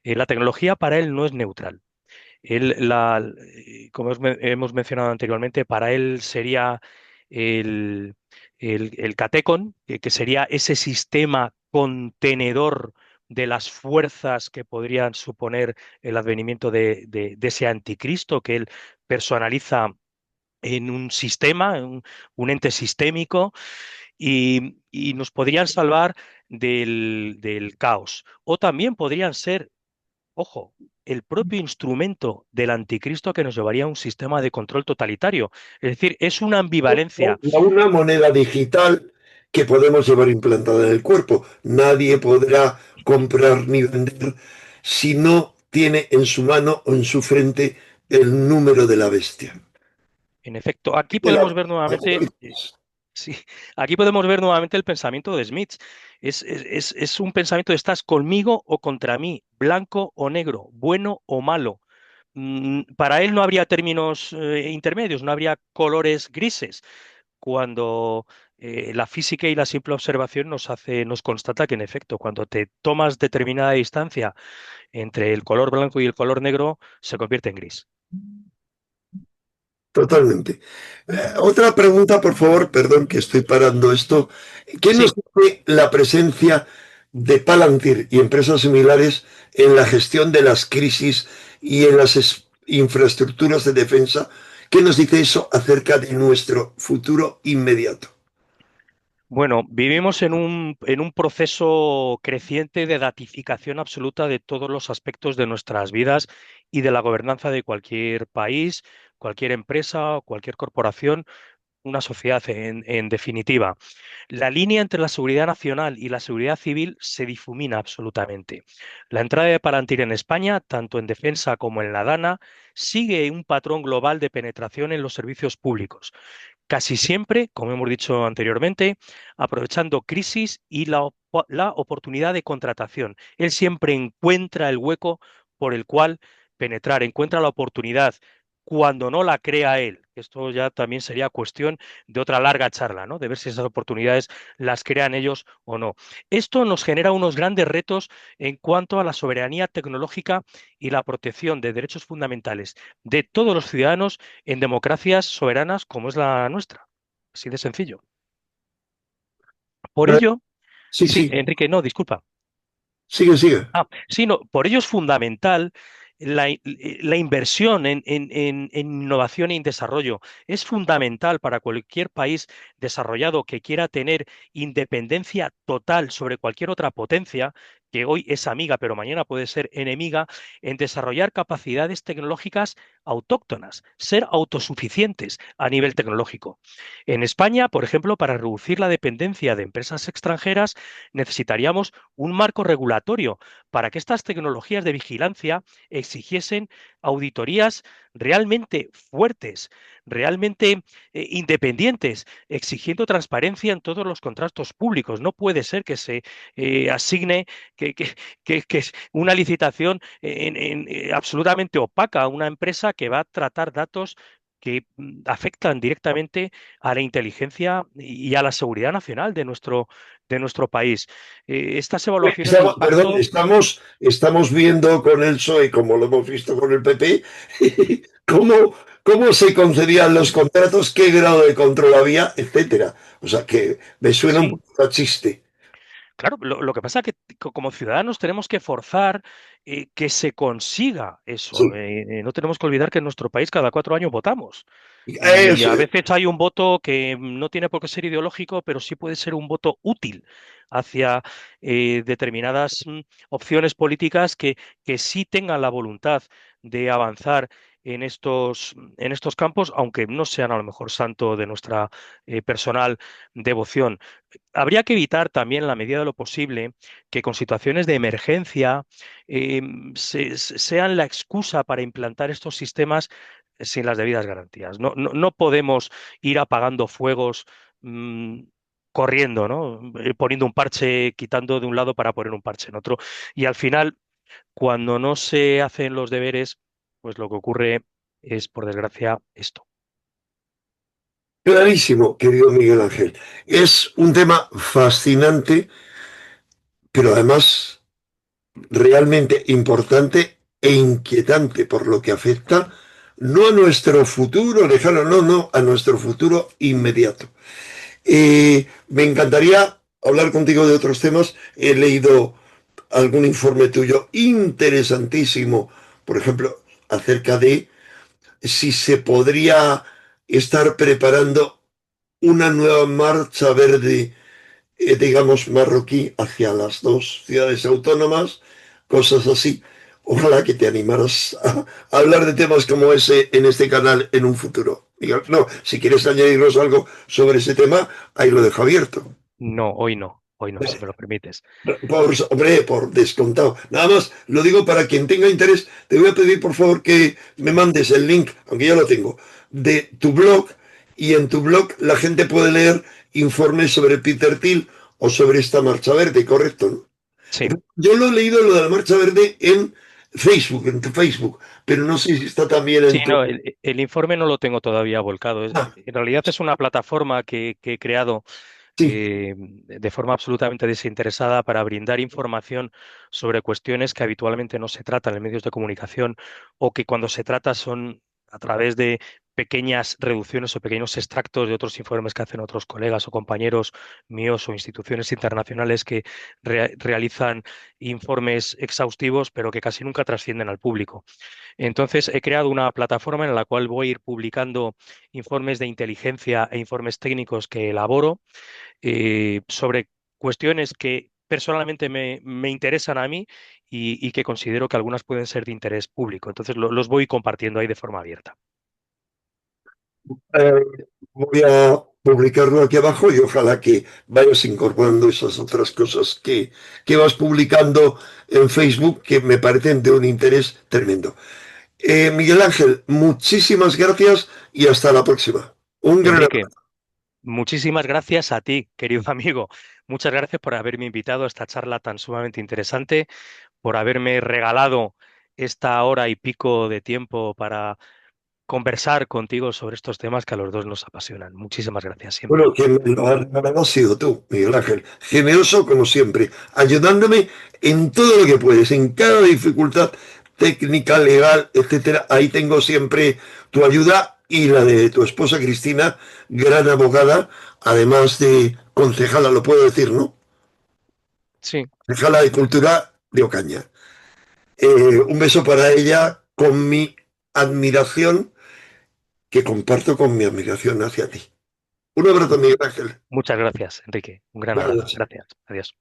La tecnología para él no es neutral. Como hemos mencionado anteriormente, para él sería el, el Catecon, que sería ese sistema contenedor de las fuerzas que podrían suponer el advenimiento de ese anticristo que él personaliza en un sistema, en un ente sistémico, y nos podrían salvar del caos. O también podrían ser, ojo, el propio instrumento del anticristo que nos llevaría a un sistema de control totalitario. Es decir, es una ambivalencia. A una moneda digital que podemos llevar implantada en el cuerpo. Nadie podrá comprar ni vender si no tiene en su mano o en su frente el número de la bestia. En efecto, aquí El podemos ver nuevamente, apocalipsis. sí, aquí podemos ver nuevamente el pensamiento de Smith. Es un pensamiento de estás conmigo o contra mí, blanco o negro, bueno o malo. Para él no habría términos intermedios, no habría colores grises, cuando la física y la simple observación nos constata que en efecto, cuando te tomas determinada distancia entre el color blanco y el color negro, se convierte en gris. Totalmente. Otra pregunta, por favor, perdón que estoy parando esto. ¿Qué nos Sí, dice la presencia de Palantir y empresas similares en la gestión de las crisis y en las infraestructuras de defensa? ¿Qué nos dice eso acerca de nuestro futuro inmediato? bueno, vivimos en un proceso creciente de datificación absoluta de todos los aspectos de nuestras vidas y de la gobernanza de cualquier país, cualquier empresa o cualquier corporación, una sociedad en definitiva. La línea entre la seguridad nacional y la seguridad civil se difumina absolutamente. La entrada de Palantir en España, tanto en defensa como en la DANA, sigue un patrón global de penetración en los servicios públicos, casi siempre, como hemos dicho anteriormente, aprovechando crisis y la oportunidad de contratación. Él siempre encuentra el hueco por el cual penetrar, encuentra la oportunidad cuando no la crea él. Esto ya también sería cuestión de otra larga charla, ¿no? De ver si esas oportunidades las crean ellos o no. Esto nos genera unos grandes retos en cuanto a la soberanía tecnológica y la protección de derechos fundamentales de todos los ciudadanos en democracias soberanas como es la nuestra. Así de sencillo. Por Eh, ello, Sí, sí, sí, Enrique, no, disculpa. sigue, sigue. Sí, no, por ello es fundamental la inversión en innovación y en desarrollo. Es fundamental para cualquier país desarrollado que quiera tener independencia total sobre cualquier otra potencia, que hoy es amiga, pero mañana puede ser enemiga, en desarrollar capacidades tecnológicas autóctonas, ser autosuficientes a nivel tecnológico. En España, por ejemplo, para reducir la dependencia de empresas extranjeras, necesitaríamos un marco regulatorio para que estas tecnologías de vigilancia exigiesen auditorías realmente fuertes, realmente independientes, exigiendo transparencia en todos los contratos públicos. No puede ser que se asigne que, que- que es una licitación absolutamente opaca a una empresa que va a tratar datos que afectan directamente a la inteligencia y a la seguridad nacional de nuestro país. Estas evaluaciones de Perdón, impacto. estamos viendo con el PSOE, como lo hemos visto con el PP, cómo, cómo se concedían los contratos, qué grado de control había, etcétera. O sea que me suena un Sí, poco a chiste. claro, lo que pasa es que como ciudadanos tenemos que forzar que se consiga eso. Sí, No tenemos que olvidar que en nuestro país cada 4 años votamos. Y eso a es. veces hay un voto que no tiene por qué ser ideológico, pero sí puede ser un voto útil hacia determinadas opciones políticas que sí tengan la voluntad de avanzar en estos campos, aunque no sean a lo mejor santo de nuestra personal devoción. Habría que evitar también, en la medida de lo posible, que con situaciones de emergencia eh, sean la excusa para implantar estos sistemas sin las debidas garantías. No podemos ir apagando fuegos mm, corriendo, ¿no? Poniendo un parche, quitando de un lado para poner un parche en otro. Y al final, cuando no se hacen los deberes, pues lo que ocurre es, por desgracia, esto. Clarísimo, querido Miguel Ángel. Es un tema fascinante, pero además realmente importante e inquietante por lo que afecta no a nuestro futuro lejano, no, no, a nuestro futuro inmediato. Me encantaría hablar contigo de otros temas. He leído algún informe tuyo interesantísimo, por ejemplo, acerca de si se podría estar preparando una nueva marcha verde, digamos, marroquí hacia las dos ciudades autónomas, cosas así. Ojalá que te animaras a hablar de temas como ese en este canal en un futuro. Miguel, no, si quieres añadirnos algo sobre ese tema, ahí lo dejo abierto. No, hoy no, si me lo permites. Hombre, por descontado. Nada más, lo digo para quien tenga interés. Te voy a pedir, por favor, que me mandes el link, aunque ya lo tengo, de tu blog. Y en tu blog la gente puede leer informes sobre Peter Thiel o sobre esta marcha verde, ¿correcto? ¿No? Sí, Yo lo he leído lo de la marcha verde en Facebook, en tu Facebook, pero no sé si está también sí, en tu... no, el informe no lo tengo todavía volcado. Ah, En realidad es una plataforma que he creado sí, de forma absolutamente desinteresada para brindar información sobre cuestiones que habitualmente no se tratan en medios de comunicación o que cuando se trata son a través de pequeñas reducciones o pequeños extractos de otros informes que hacen otros colegas o compañeros míos o instituciones internacionales que realizan informes exhaustivos pero que casi nunca trascienden al público. Entonces, he creado una plataforma en la cual voy a ir publicando informes de inteligencia e informes técnicos que elaboro sobre cuestiones que personalmente me interesan a mí y que considero que algunas pueden ser de interés público. Entonces, los voy compartiendo ahí de forma abierta. eh, voy a publicarlo aquí abajo y ojalá que vayas incorporando esas otras cosas que vas publicando en Facebook que me parecen de un interés tremendo. Miguel Ángel, muchísimas gracias y hasta la próxima. Un gran Enrique, abrazo. muchísimas gracias a ti, querido amigo. Muchas gracias por haberme invitado a esta charla tan sumamente interesante, por haberme regalado esta hora y pico de tiempo para conversar contigo sobre estos temas que a los dos nos apasionan. Muchísimas gracias siempre. Bueno, quien me lo ha regalado ha sido tú, Miguel Ángel. Generoso como siempre, ayudándome en todo lo que puedes, en cada dificultad técnica, legal, etcétera. Ahí tengo siempre tu ayuda y la de tu esposa Cristina, gran abogada, además de concejala, lo puedo decir, ¿no? Sí, Concejala de Cultura de Ocaña. Un beso para ella con mi admiración, que comparto con mi admiración hacia ti. Un abrazo, Miguel Ángel. muchas gracias, Enrique. Un gran Buenas abrazo. noches. Gracias. Adiós.